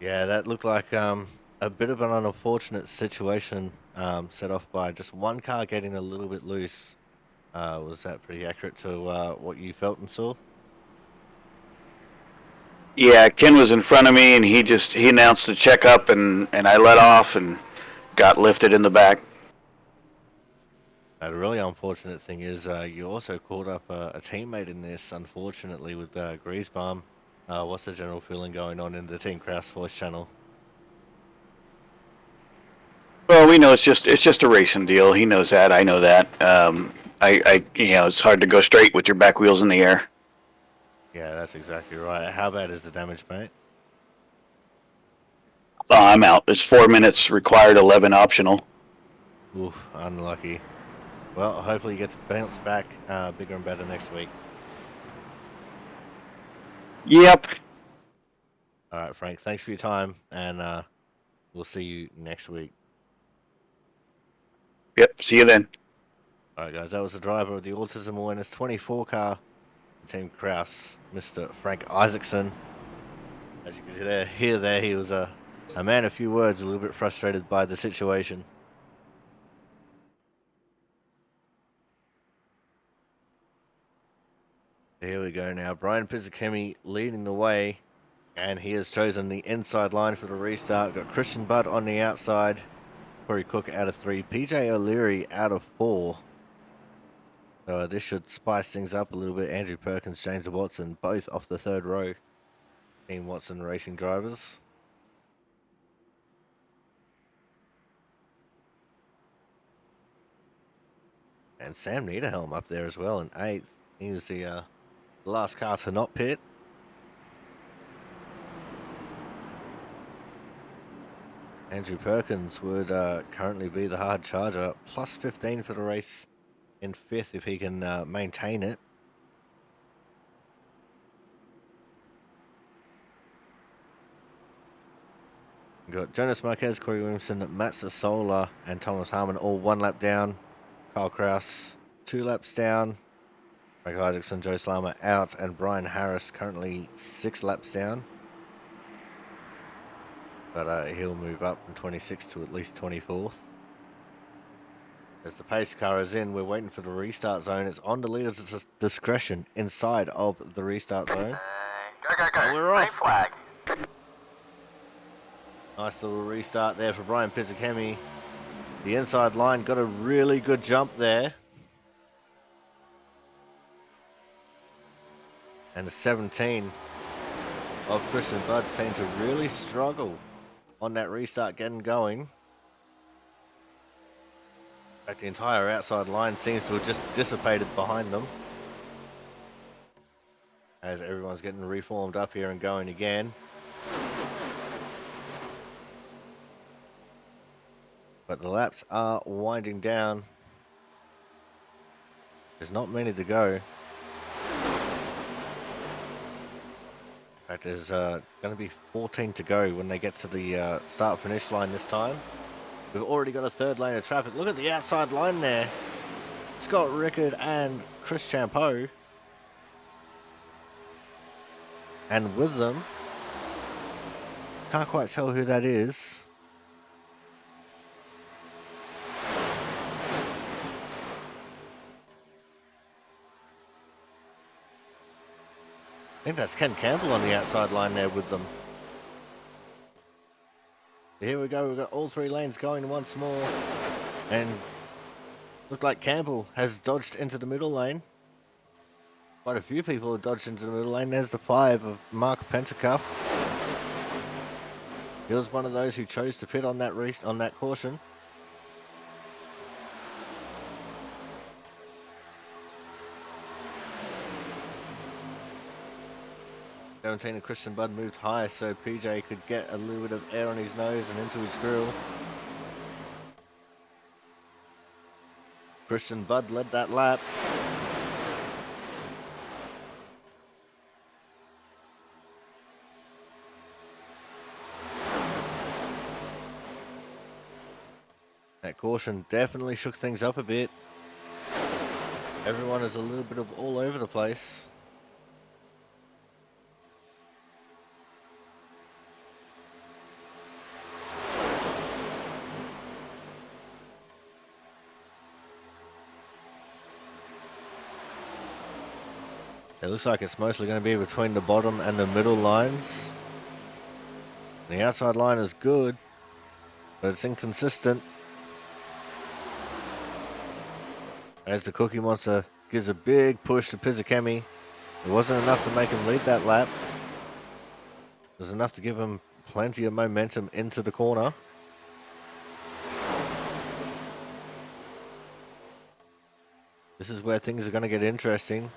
Yeah, that looked like a bit of an unfortunate situation set off by just one car getting a little bit loose. Was that pretty accurate to what you felt and saw? Yeah, Ken was in front of me, and he announced the checkup, and I let off and got lifted in the back. The really unfortunate thing is you also called up a teammate in this, unfortunately, with Griesbaum. What's the general feeling going on in the Team Kraus voice channel? Well, we know it's just a racing deal. He knows that. I know that. It's hard to go straight with your back wheels in the air. Yeah, that's exactly right. How bad is the damage, mate? I'm out. It's 4 minutes required, 11 optional. Oof, unlucky. Well, hopefully he gets bounced back bigger and better next week. Yep. All right, Frank. Thanks for your time, and we'll see you next week. Yep. See you then. All right, guys. That was the driver of the Autism Awareness 24 car, Team Kraus, Mr. Frank Isaacson. As you can hear there, he was a man of few words, a little bit frustrated by the situation. Here we go now. Brian Pizzakemi leading the way, and he has chosen the inside line for the restart. Got Christian Budd on the outside, Corey Cook out of 3, PJ O'Leary out of 4. So this should spice things up a little bit. Andrew Perkins, James Watson, both off the third row. Team Watson Racing drivers. And Sam Niederhelm up there as well in 8th. He was the last car to not pit. Andrew Perkins would currently be the hard charger. Plus 15 for the race in 5th if he can maintain it. We've got Jonas Marquez, Corey Williamson, Matt Sassola, and Thomas Harmon all 1 lap down. Kyle Kraus 2 laps down. Frank Isaacson, Joe Slammer out, and Brian Harris currently 6 laps down. But he'll move up from 26th to at least 24th. As the pace car is in, we're waiting for the restart zone. It's on the leader's discretion inside of the restart zone. And we're off. Flag. Nice little restart there for Brian Pizzakemi. The inside line got a really good jump there. And the 17 of Christian Budd seemed to really struggle on that restart getting going. In fact, the entire outside line seems to have just dissipated behind them. As everyone's getting reformed up here and going again. But the laps are winding down. There's not many to go. In fact, there's going to be 14 to go when they get to the start-finish line this time. We've already got a third lane of traffic. Look at the outside line there. Scott Rickard and Chris Champeau. And with them, can't quite tell who that is. I think that's Ken Campbell on the outside line there with them. Here we go, we've got all 3 lanes going once more. And looked like Campbell has dodged into the middle lane. Quite a few people have dodged into the middle lane. There's the 5 of Mark Pentacuff. He was one of those who chose to pit on that caution. And Christian Budd moved high so PJ could get a little bit of air on his nose and into his grill. Christian Budd led that lap. That caution definitely shook things up a bit. Everyone is a little bit of all over the place. It looks like it's mostly going to be between the bottom and the middle lines. The outside line is good, but it's inconsistent. As the Cookie Monster gives a big push to Pizzakemi. It wasn't enough to make him lead that lap. It was enough to give him plenty of momentum into the corner. This is where things are going to get interesting.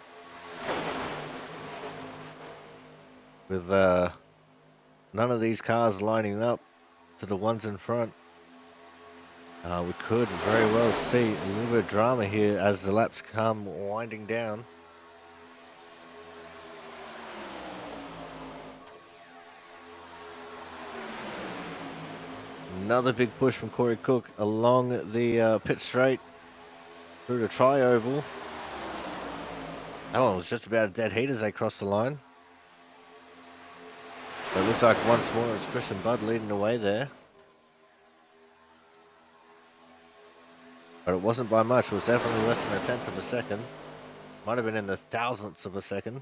With none of these cars lining up to the ones in front. We could very well see a little bit of drama here as the laps come winding down. Another big push from Corey Cook along the pit straight through the tri-oval. That one was just about a dead heat as they crossed the line. But it looks like once more it's Christian Budd leading the way there. But it wasn't by much. It was definitely less than a tenth of a second. Might have been in the thousandths of a second.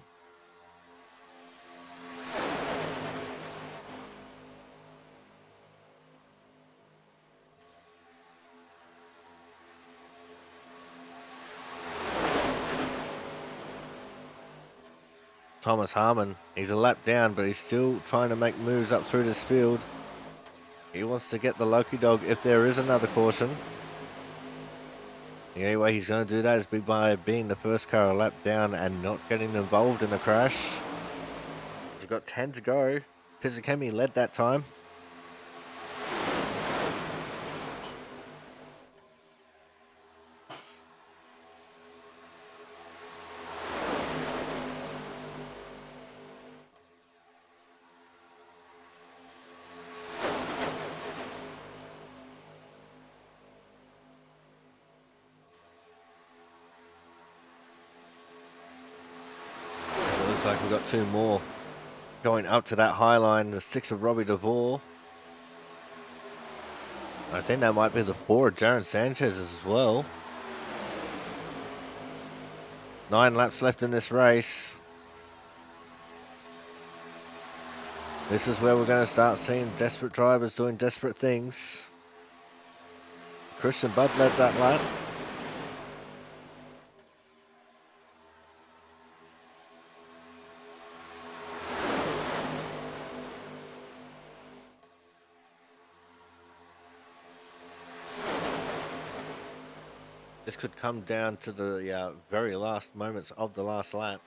Thomas Harmon, he's a lap down, but he's still trying to make moves up through this field. He wants to get the lucky dog if there is another caution. The only way he's going to do that is by being the first car a lap down and not getting involved in the crash. We've got 10 to go. Pizzacchemi led that time. Looks like we've got two more going up to that high line. The 6 of Robbie DeVore. I think that might be the 4 of Jaron Sanchez as well. 9 laps left in this race. This is where we're going to start seeing desperate drivers doing desperate things. Christian Budd led that lap. This could come down to the very last moments of the last lap.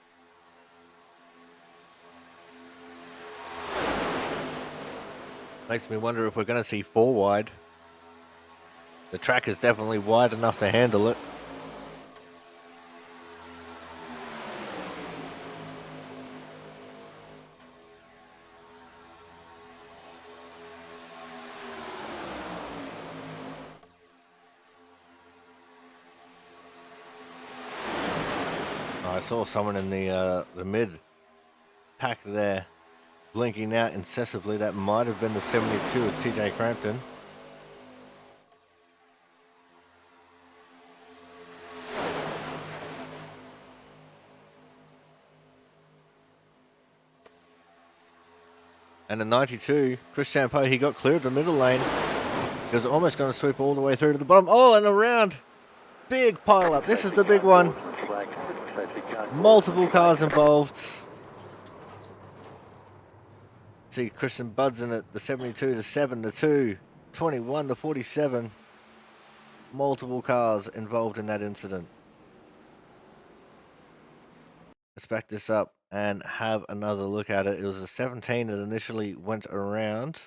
Makes me wonder if we're going to see 4 wide. The track is definitely wide enough to handle it. I saw someone in the mid pack there blinking out incessantly. That might have been the 72 of TJ Crampton. And the 92, Chris Champeau, he got clear of the middle lane. He was almost going to sweep all the way through to the bottom. Oh, and around. Big pile up. This is the big one. Multiple cars involved. See Christian Budd's in it. The 72, the 7, the 2, 21, the 47. Multiple cars involved in that incident. Let's back this up and have another look at it. It was a 17 that initially went around.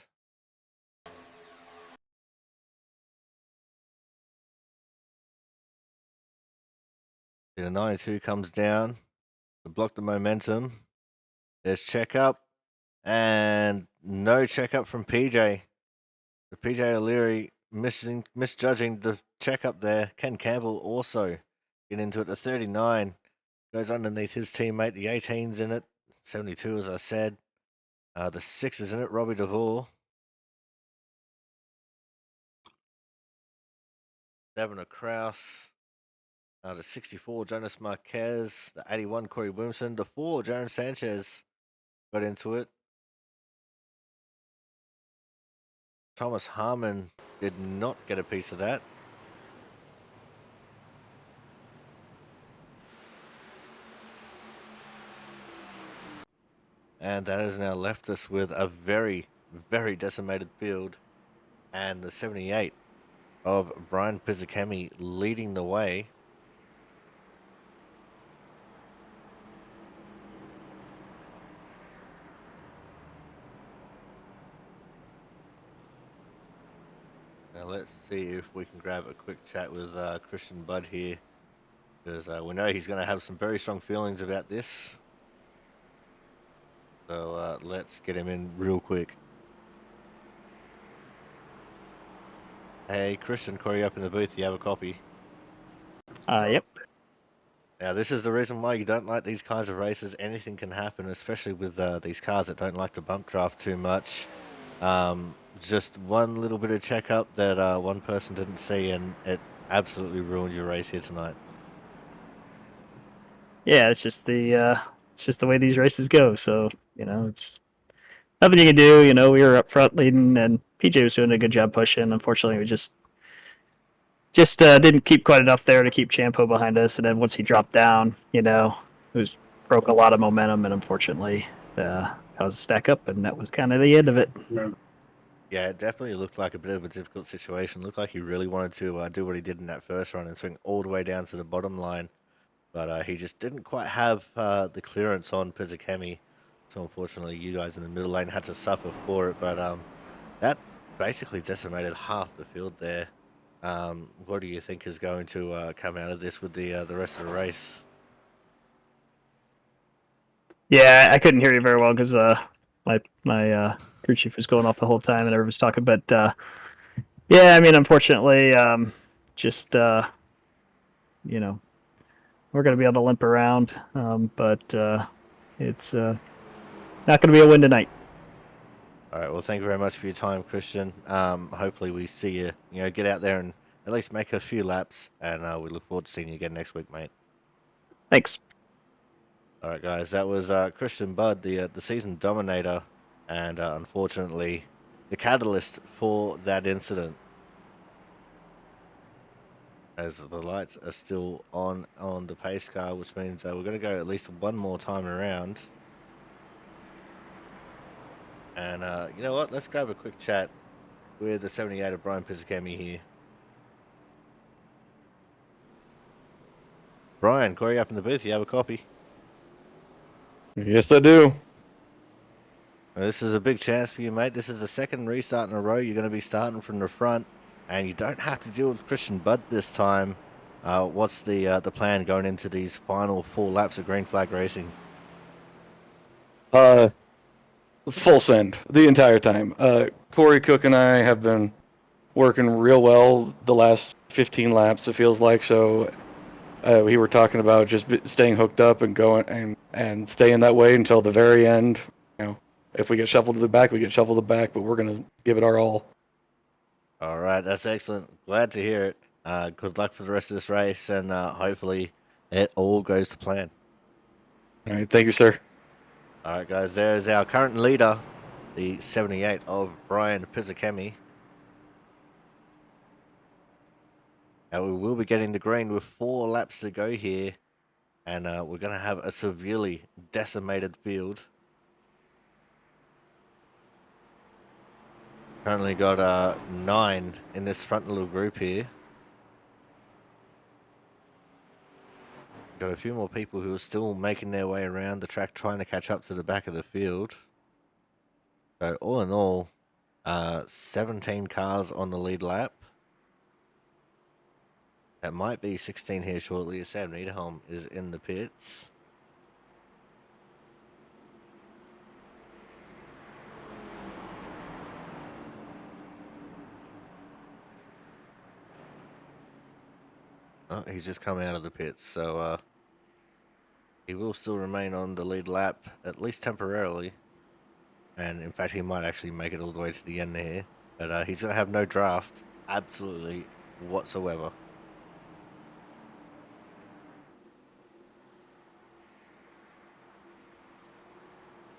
The 92 comes down to block the momentum. There's checkup and no checkup from PJ. The PJ O'Leary misjudging the checkup there. Ken Campbell also get into it. The 39 goes underneath his teammate. The 18's in it. 72, as I said. The 6 is in it. Robbie DeVore. 7 of Kraus. The 64, Jonas Marquez. The 81, Corey Williamson. The 4, Jaron Sanchez got into it. Thomas Harmon did not get a piece of that. And that has now left us with a very, very decimated field. And the 78 of Brian Pizzacchemi leading the way. Now let's see if we can grab a quick chat with Christian Budd here, because we know he's going to have some very strong feelings about this. So let's get him in real quick. Hey, Christian, Corey up in the booth. You have a copy? Yep. Now, this is the reason why you don't like these kinds of races. Anything can happen, especially with these cars that don't like to bump draft too much. Just one little bit of checkup that one person didn't see, and it absolutely ruined your race here tonight. Yeah, it's just the way these races go. So it's nothing you can do. We were up front leading, and PJ was doing a good job pushing. Unfortunately, we just didn't keep quite enough there to keep Champo behind us. And then once he dropped down, it broke a lot of momentum, and unfortunately, caused a stack up, and that was kind of the end of it. Yeah, it definitely looked like a bit of a difficult situation. Looked like he really wanted to do what he did in that first run and swing all the way down to the bottom line. But he just didn't quite have the clearance on Pizzacami. So unfortunately, you guys in the middle lane had to suffer for it. But that basically decimated half the field there. What do you think is going to come out of this with the rest of the race? Yeah, I couldn't hear you very well because my crew chief was going off the whole time and everyone was talking. But yeah, I mean, unfortunately, just we're going to be able to limp around, but it's not going to be a win tonight. All right. Well, thank you very much for your time, Christian. Hopefully, we see you. Get out there and at least make a few laps, and we look forward to seeing you again next week, mate. Thanks. All right, guys. That was Christian Budd, the season dominator, and unfortunately, the catalyst for that incident. As the lights are still on the pace car, which means we're going to go at least one more time around. And you know what? Let's grab a quick chat with the 78 of Brian Pizzacami here. Brian, Corey up in the booth. You have a copy? Yes, I do. Well, this is a big chance for you, mate. This is the second restart in a row. You're going to be starting from the front, and you don't have to deal with Christian Budd this time. What's the plan going into these final 4 laps of green flag racing? Full send the entire time. Corey Cook and I have been working real well the last 15 laps, it feels like. So we were talking about just staying hooked up and going and staying that way until the very end. If we get shuffled to the back, we get shuffled to the back, but we're going to give it our all. All right, that's excellent. Glad to hear it. Good luck for the rest of this race, and hopefully it all goes to plan. All right, thank you, sir. All right, guys, there's our current leader, the 78 of Brian Pizzacami. And we will be getting the green with 4 laps to go here, and we're going to have a severely decimated field. Currently got 9 in this front little group here. Got a few more people who are still making their way around the track trying to catch up to the back of the field. So all in all, 17 cars on the lead lap. That might be 16 here shortly as Sam Niederholm is in the pits. Oh, he's just come out of the pits, so he will still remain on the lead lap, at least temporarily. And in fact, he might actually make it all the way to the end here. But he's going to have no draft, absolutely whatsoever.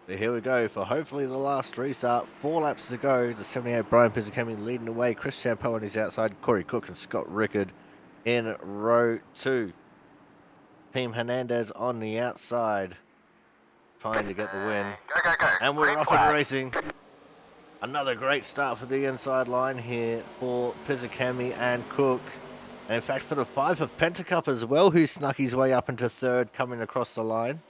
But here we go for hopefully the last restart. 4 laps to go. The 78 Brian Pizzacami leading the way. Chris Champo on his outside. Corey Cook and Scott Rickard in row 2. Team Hernandez on the outside, trying to get the win. And we're off and racing. Another great start for the inside line here for Pizzacami and Cook. And in fact, for the 5 of Pentacup as well, who snuck his way up into 3rd coming across the line.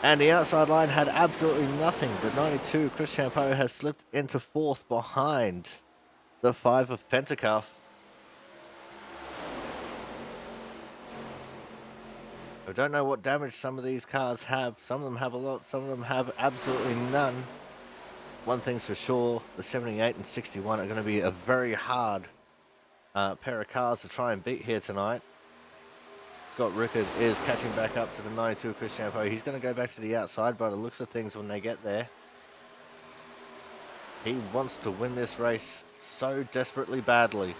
And the outside line had absolutely nothing. The 92, Chris Champo, has slipped into 4th behind the 5 of Pentacuff. I don't know what damage some of these cars have. Some of them have a lot, some of them have absolutely none. One thing's for sure, the 78 and 61 are going to be a very hard pair of cars to try and beat here tonight. Scott Rickard is catching back up to the 92 Chris Champeau. He's going to go back to the outside by the looks of things when they get there. He wants to win this race so desperately badly.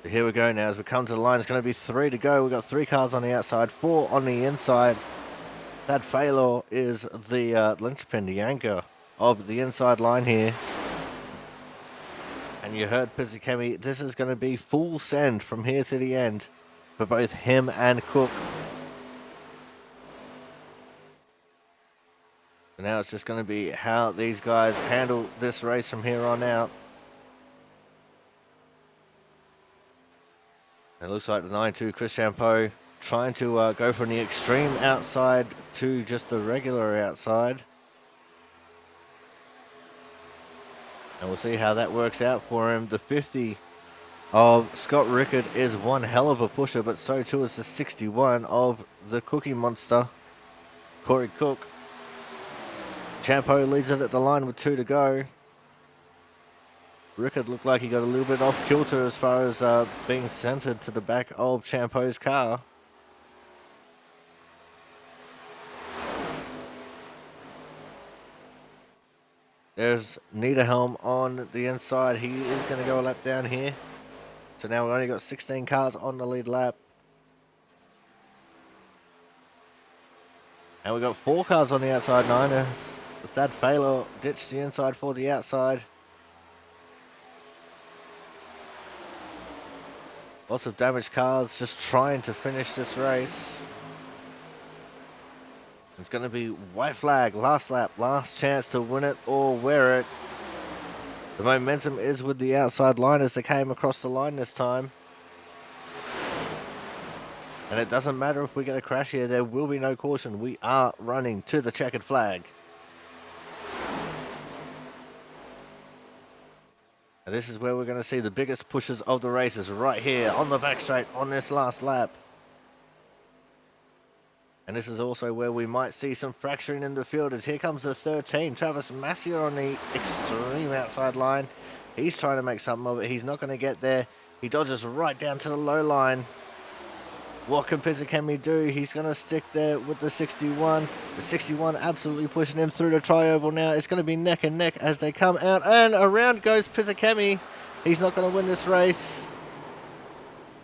But here we go now as we come to the line. It's going to be 3 to go. We've got 3 cars on the outside, 4 on the inside. That Failor is the linchpin, the anchor of the inside line here. And you heard Pizzikemi, this is going to be full send from here to the end for both him and Cook. And now it's just going to be how these guys handle this race from here on out. And it looks like the 9-2 Chris Champeau trying to go from the extreme outside to just the regular outside. And we'll see how that works out for him. The 50 of Scott Rickard is one hell of a pusher, but so too is the 61 of the Cookie Monster, Corey Cook. Champeau leads it at the line with 2 to go. Rickard looked like he got a little bit off kilter as far as being centered to the back of Champeau's car. There's Niederhelm on the inside. He is going to go a lap down here. So now we've only got 16 cars on the lead lap. And we've got 4 cars on the outside, Niners. Thad Failor ditched the inside for the outside. Lots of damaged cars just trying to finish this race. It's going to be white flag, last lap, last chance to win it or wear it. The momentum is with the outside liners that came across the line this time. And it doesn't matter if we get a crash here, there will be no caution. We are running to the checkered flag. And this is where we're going to see the biggest pushes of the races right here on the back straight on this last lap. And this is also where we might see some fracturing in the field as here comes the 13. Travis Massier on the extreme outside line. He's trying to make something of it. He's not going to get there. He dodges right down to the low line. What can Pizzikemi do? He's going to stick there with the 61. The 61 absolutely pushing him through the tri-oval now. It's going to be neck and neck as they come out. And around goes Pizzikemi. He's not going to win this race.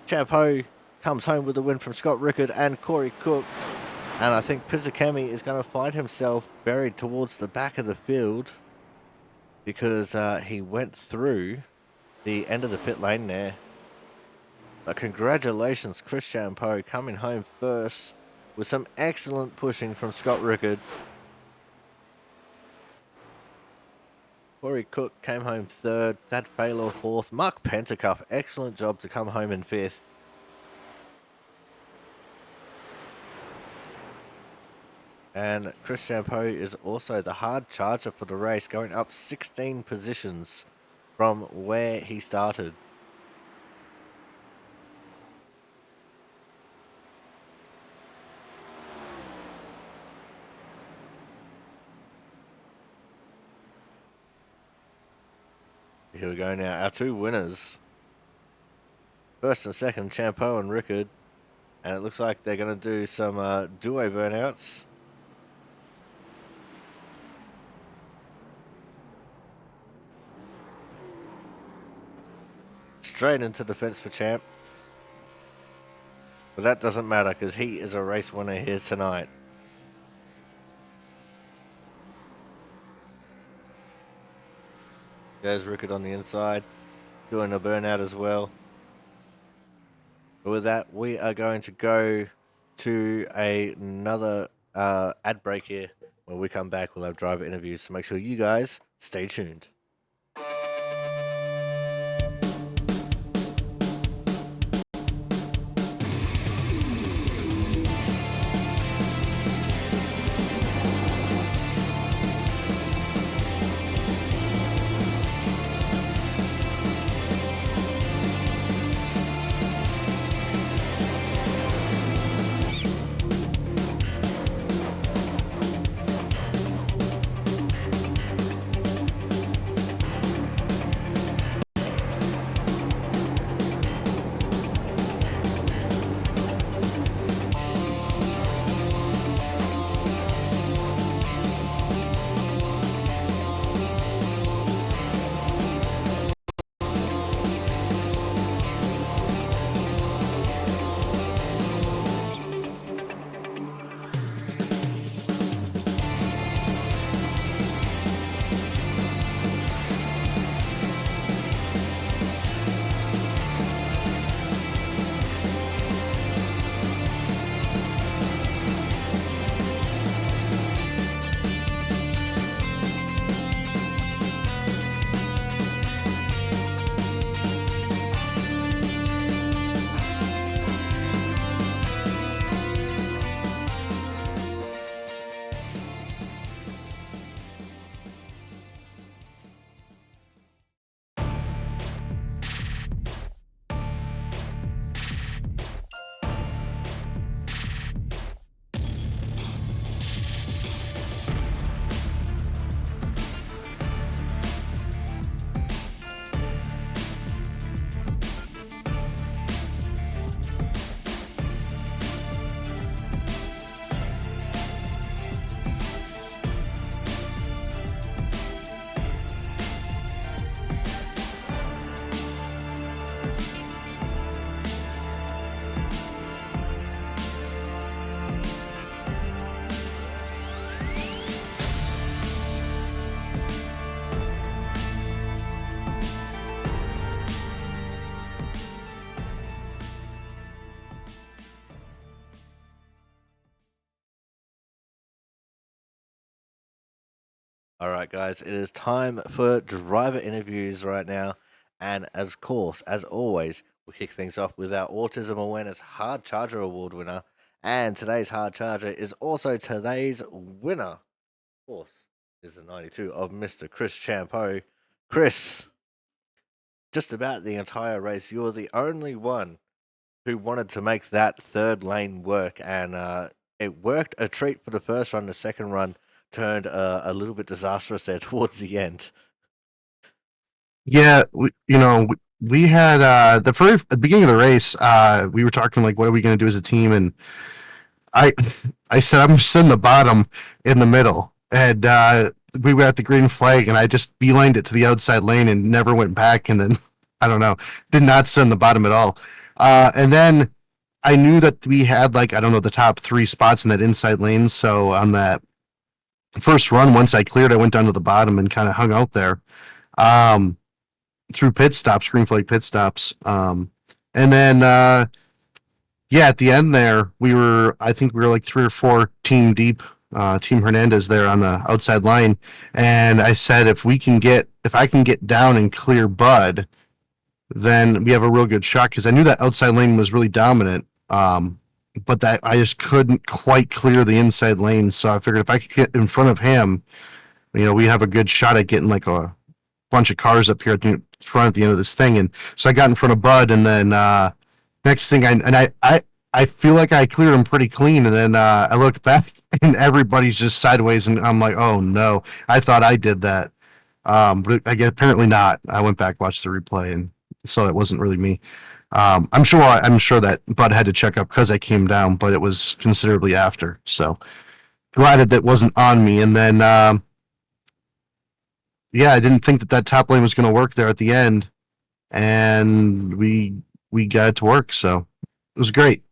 Champeau comes home with the win from Scott Rickard and Corey Cook. And I think Pizzikemi is going to find himself buried towards the back of the field because he went through the end of the pit lane there. Congratulations, Chris Champeau coming home first with some excellent pushing from Scott Rickard. Corey Cook came home third, Thad Failor fourth, Mark Pentacuff, excellent job to come home in fifth. And Chris Champeau is also the hard charger for the race, going up 16 positions from where he started. Here we go now, our 2 winners. First and second, Champeau and Rickard. And it looks like they're going to do some duo burnouts. Straight into the fence for Champ. But that doesn't matter because he is a race winner here tonight. There's Rickard on the inside, doing a burnout as well. But with that, we are going to go to another ad break here. When we come back, we'll have driver interviews, so make sure you guys stay tuned. All right, guys, it is time for driver interviews right now. And as course, as always, we'll kick things off with our Autism Awareness Hard Charger Award winner. And today's Hard Charger is also today's winner. Of course, is the 92 of Mr. Chris Champeau. Chris, just about the entire race, you were the only one who wanted to make that third lane work, and it worked a treat for the first run. The second run turned a little bit disastrous there towards the end. Yeah, we had at the beginning of the race, we were talking like, what are we going to do as a team? And I I said I'm sitting the bottom in the middle, and we were at the green flag, and I just beelined it to the outside lane and never went back. And then I don't know, did not sit in the bottom at all. And then I knew that we had like, I don't know, the top 3 spots in that inside lane. So on that first run, once I cleared, I went down to the bottom and kind of hung out there. Through pit stops, green flag pit stops. And then, yeah, at the end there, I think we were like 3 or 4 team deep, Team Hernandez there on the outside line. And I said, if I can get down and clear Bud, then we have a real good shot. Cause I knew that outside lane was really dominant. But that I just couldn't quite clear the inside lane. So I figured if I could get in front of him, we have a good shot at getting like a bunch of cars up here at the front at the end of this thing. And so I got in front of Bud, and then next thing I feel like I cleared him pretty clean, and then I looked back and everybody's just sideways, and I'm like, oh no, I thought I did that. But I guess apparently not. I went back, watched the replay, and so it wasn't really me. I'm sure that Bud had to check up because I came down, but it was considerably after. So glad that wasn't on me. And then yeah, I didn't think that top lane was going to work there at the end, and we got it to work. So it was great.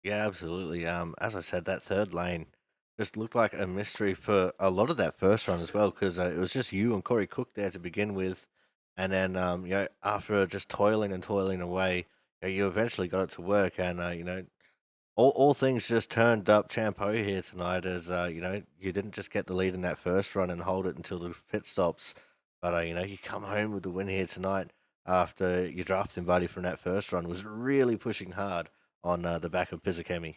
Yeah, absolutely. As I said, that third lane just looked like a mystery for a lot of that first run as well, because it was just you and Corey Cook there to begin with, and then after just toiling and toiling away, you eventually got it to work, and all things just turned up Champeau here tonight, as you didn't just get the lead in that first run and hold it until the pit stops, but you come home with the win here tonight after your drafting buddy from that first run was really pushing hard on the back of Pizzakemi.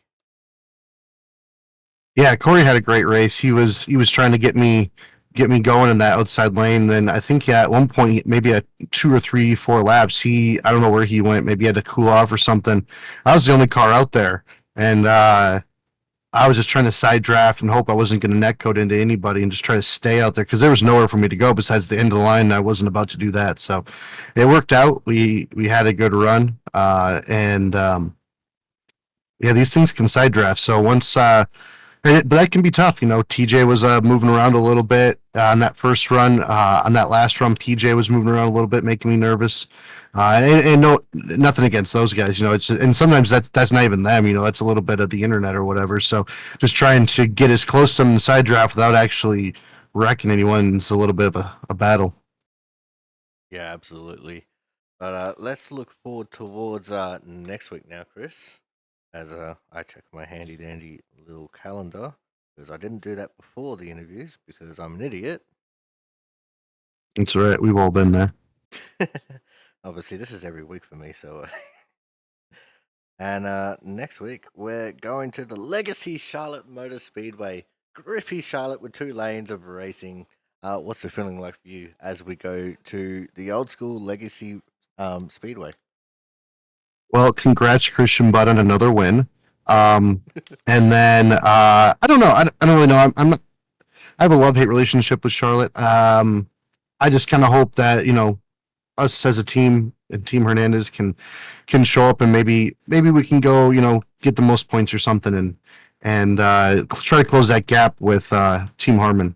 Yeah, Corey had a great race. He was trying to get me going in that outside lane. Then I think at one point, maybe at 2 or 3, 4 laps, I don't know where he went. Maybe he had to cool off or something. I was the only car out there, and I was just trying to side draft and hope I wasn't going to netcode into anybody and just try to stay out there because there was nowhere for me to go besides the end of the line. And I wasn't about to do that, so it worked out. We had a good run, and yeah, these things can side draft. So once, but that can be tough. TJ was moving around a little bit on that first run. On that last run, PJ was moving around a little bit, making me nervous. And no, nothing against those guys. It's and sometimes that's not even them. That's a little bit of the internet or whatever. So just trying to get as close to them in the side draft without actually wrecking anyone is a little bit of a battle. Yeah, absolutely. But let's look forward towards next week now, Chris. As I check my handy dandy little calendar, because I didn't do that before the interviews because I'm an idiot. It's all right. We've all been there. Obviously, this is every week for me, so. And next week, we're going to the Legacy Charlotte Motor Speedway. Grippy Charlotte with 2 lanes of racing. What's the feeling like for you as we go to the old school Legacy Speedway? Well, congrats, Christian Butt, on another win. And then I don't know. I don't really know. I'm not. I have a love-hate relationship with Charlotte. I just kind of hope that us as a team and Team Hernandez can show up, and maybe we can go get the most points or something, and try to close that gap with Team Harmon.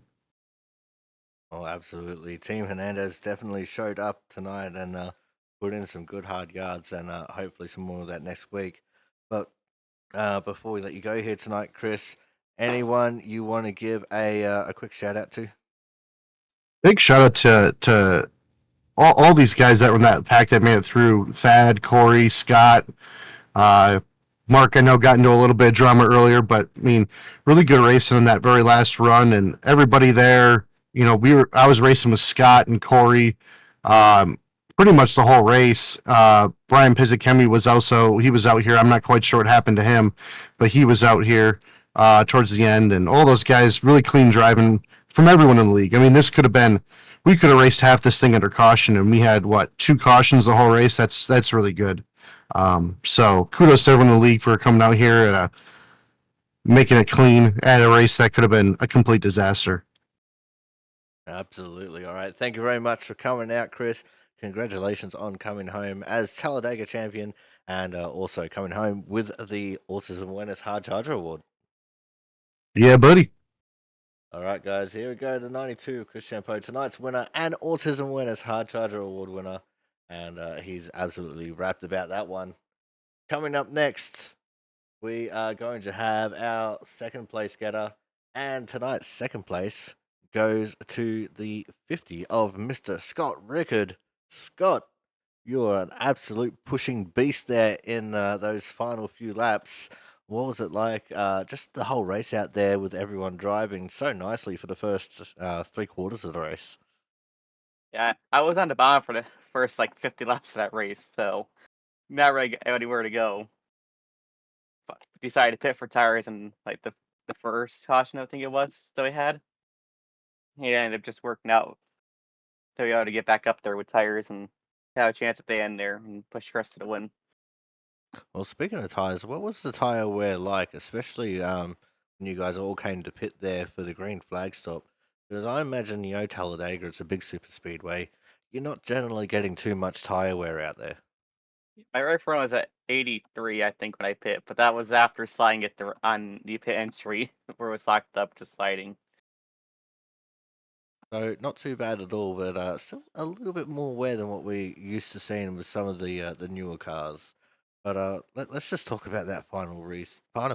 Oh, absolutely. Team Hernandez definitely showed up tonight and put in some good hard yards, and hopefully some more of that next week. But before we let you go here tonight, Chris, anyone you want to give a quick shout out to? Big shout out to all these guys that were in that pack that made it through: Thad, Corey, Scott, Mark, I know, got into a little bit of drama earlier, but I mean, really good racing in that very last run, and everybody there. I was racing with Scott and Corey, um, pretty much the whole race. Brian Pizzichemi he was out here. I'm not quite sure what happened to him, but he was out here towards the end, and all those guys really clean driving from everyone in the league. I mean, we could have raced half this thing under caution, and we had what, 2 cautions the whole race. That's really good. So kudos to everyone in the league for coming out here and making it clean at a race that could have been a complete disaster. Absolutely. All right. Thank you very much for coming out, Chris. Congratulations on coming home as Talladega champion and also coming home with the Autism Awareness Hard Charger Award. Yeah, buddy. All right, guys. Here we go. The 92 Chris Champeau, tonight's winner and Autism Awareness Hard Charger Award winner. And he's absolutely rapt about that one. Coming up next, we are going to have our second place getter. And tonight's second place goes to the 50 of Mr. Scott Rickard. Scott, you're an absolute pushing beast there in those final few laps. What was it like? Just the whole race out there with everyone driving so nicely for the first 3/4 of the race. Yeah, I was on the bottom for the first 50 laps of that race, so not really got anywhere to go. But decided to pit for tires and the first caution I think it was that we had. He ended up just working out to be able to get back up there with tires and have a chance at the end there and push Chris to the win. Well, speaking of tires, what was the tire wear like, especially when you guys all came to pit there for the green flag stop? Because I imagine, Talladega, it's a big super speedway. You're not generally getting too much tire wear out there. My right front was at 83, I think, when I pit, but that was after sliding it on the pit entry where it was locked up to sliding. So not too bad at all, but still a little bit more wear than what we used to seeing with some of the newer cars. But let's just talk about that final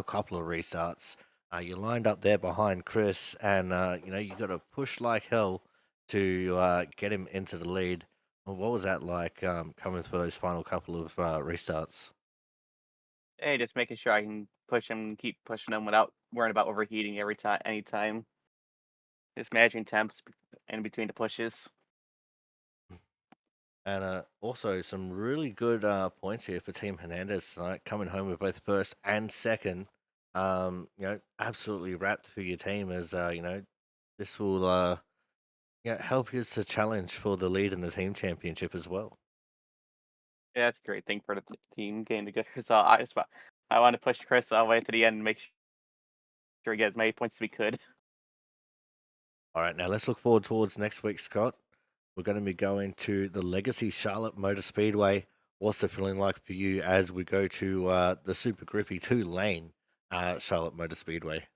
couple of restarts. You lined up there behind Chris, and you got to push like hell to get him into the lead. Well, what was that like coming for those final couple of restarts? Hey, just making sure I can push him and keep pushing him without worrying about overheating anytime. Just managing temps in between the pushes. And also some really good points here for Team Hernandez tonight, coming home with both first and second. Absolutely wrapped for your team as this will help you to challenge for the lead in the team championship as well. Yeah, that's a great thing for the team getting a good result. I want to push Chris all the way to the end and make sure he gets as many points as we could. All right, now let's look forward towards next week, Scott. We're going to be going to the Legacy Charlotte Motor Speedway. What's the feeling like for you as we go to the Super Grippy 2-lane Charlotte Motor Speedway?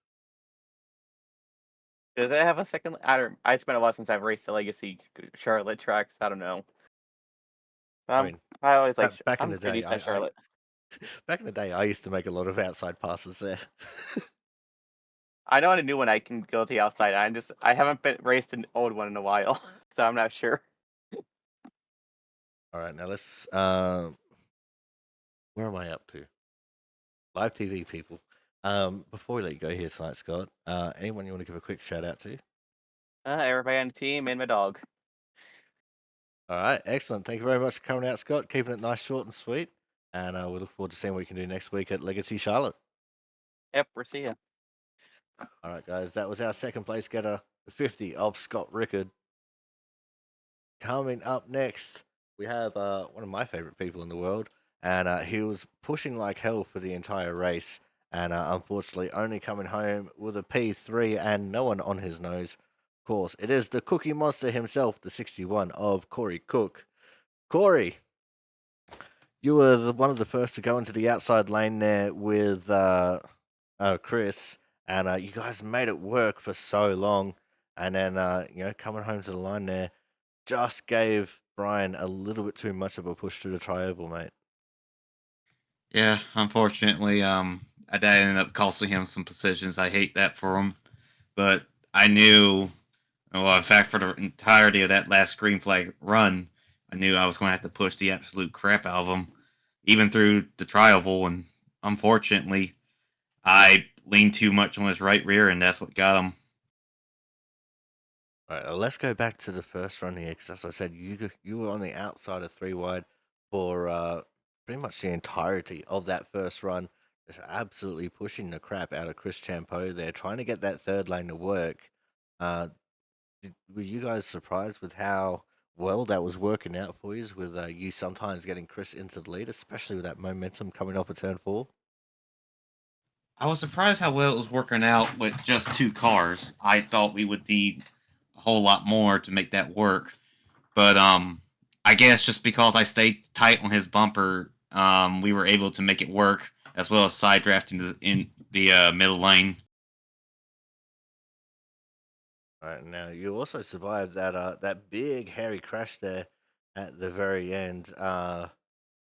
Do they have a second? It's been a while since I've raced the Legacy Charlotte tracks. I don't know. I mean, I always like. back in I'm the pretty day, decent at Charlotte. back in the day, I used to make a lot of outside passes there. I know on a new one I can go to the outside. I haven't been raced an old one in a while, so I'm not sure. All right, now let's. Where am I up to? Live TV people. Before we let you go here tonight, Scott, anyone you want to give a quick shout out to? Everybody on the team and my dog. All right, excellent. Thank you very much for coming out, Scott. Keeping it nice, short, and sweet. And we look forward to seeing what we can do next week at Legacy Charlotte. Yep, we'll see you. All right, guys, that was our second place getter, the 50 of Scott Rickard. Coming up next, we have one of my favorite people in the world, and he was pushing like hell for the entire race, and unfortunately only coming home with a P3 and no one on his nose. Of course, it is the Cookie Monster himself, the 61 of Corey Cook. Corey, you were one of the first to go into the outside lane there with Chris, and you guys made it work for so long, and then coming home to the line there, just gave Brian a little bit too much of a push through the tri-oval, mate. Yeah, unfortunately, I did end up costing him some positions. I hate that for him, but I knew, well, in fact, for the entirety of that last green flag run, I knew I was going to have to push the absolute crap out of him, even through the tri-oval, and unfortunately, I leaned too much on his right rear, and that's what got him. All right, let's go back to the first run here, because as I said, you were on the outside of 3 wide for pretty much the entirety of that first run, just absolutely pushing the crap out of Chris Champeau there, trying to get that third lane to work. Uh, were you guys surprised with how well that was working out for you, with you sometimes getting Chris into the lead, especially with that momentum coming off of turn 4? I was surprised how well it was working out with just 2 cars. I thought we would need a whole lot more to make that work. But I guess just because I stayed tight on his bumper, we were able to make it work, as well as side drafting in the middle lane. All right, now you also survived that big hairy crash there at the very end,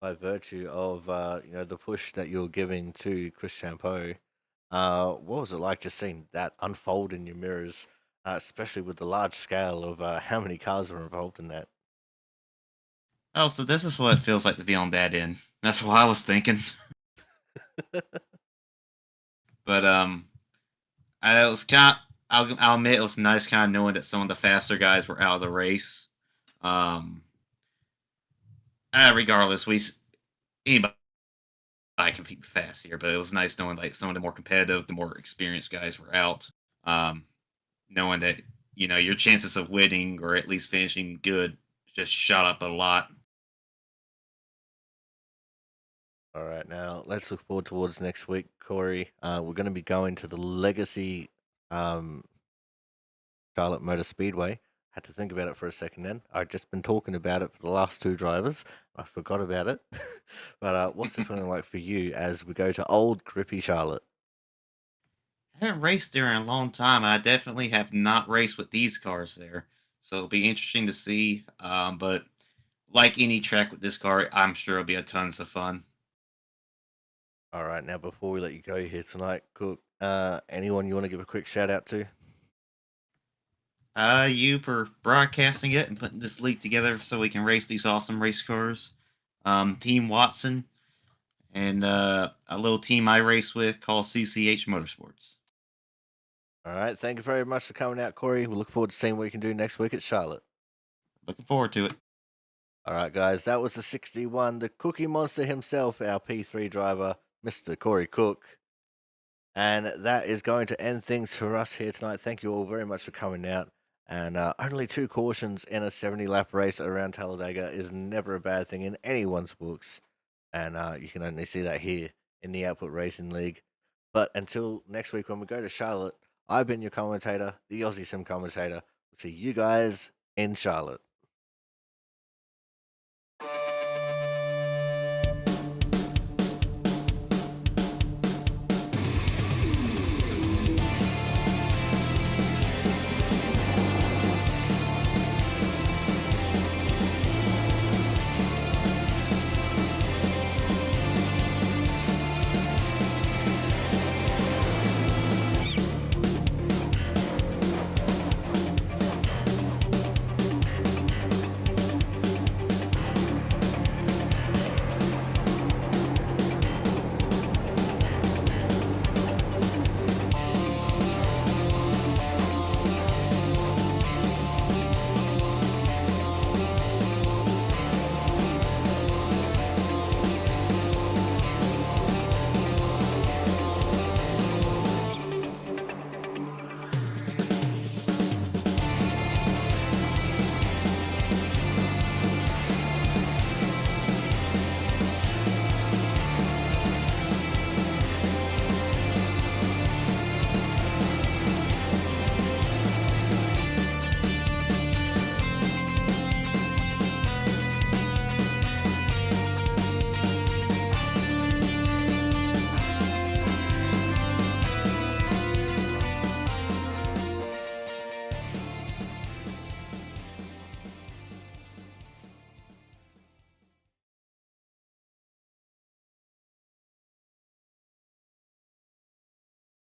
by virtue of the push that you were giving to Chris Champeau. What was it like just seeing that unfold in your mirrors, especially with the large scale of how many cars were involved in that? Oh, so this is what it feels like to be on that end. That's what I was thinking. But I was kind. I'll admit it was nice, kind of knowing that some of the faster guys were out of the race. Um, regardless, anybody can be fast here, but it was nice knowing like some of the more competitive, the more experienced guys were out. Um, knowing that your chances of winning or at least finishing good just shot up a lot. All right, now let's look forward towards next week, Corey. We're going to be going to the Legacy um, Charlotte Motor Speedway. Had to think about it for a second then. I've just been talking about it for the last 2 drivers. I forgot about it. But what's the feeling like for you as we go to old, grippy Charlotte? I haven't raced there in a long time. I definitely have not raced with these cars there, so it'll be interesting to see. But like any track with this car, I'm sure it'll be a tons of fun. All right, now before we let you go here tonight, Cook, anyone you want to give a quick shout out to? You for broadcasting it and putting this league together so we can race these awesome race cars. Team Watson and a little team I race with called CCH Motorsports. All right, thank you very much for coming out, Corey. We look forward to seeing what you can do next week at Charlotte. Looking forward to it. All right, guys, that was the 61, the Cookie Monster himself, our P3 driver, Mr. Corey Cook. And that is going to end things for us here tonight. Thank you all very much for coming out. And only 2 cautions in a 70-lap race around Talladega is never a bad thing in anyone's books. And you can only see that here in the Output Racing League. But until next week when we go to Charlotte, I've been your commentator, the Aussie Sim commentator. We'll see you guys in Charlotte.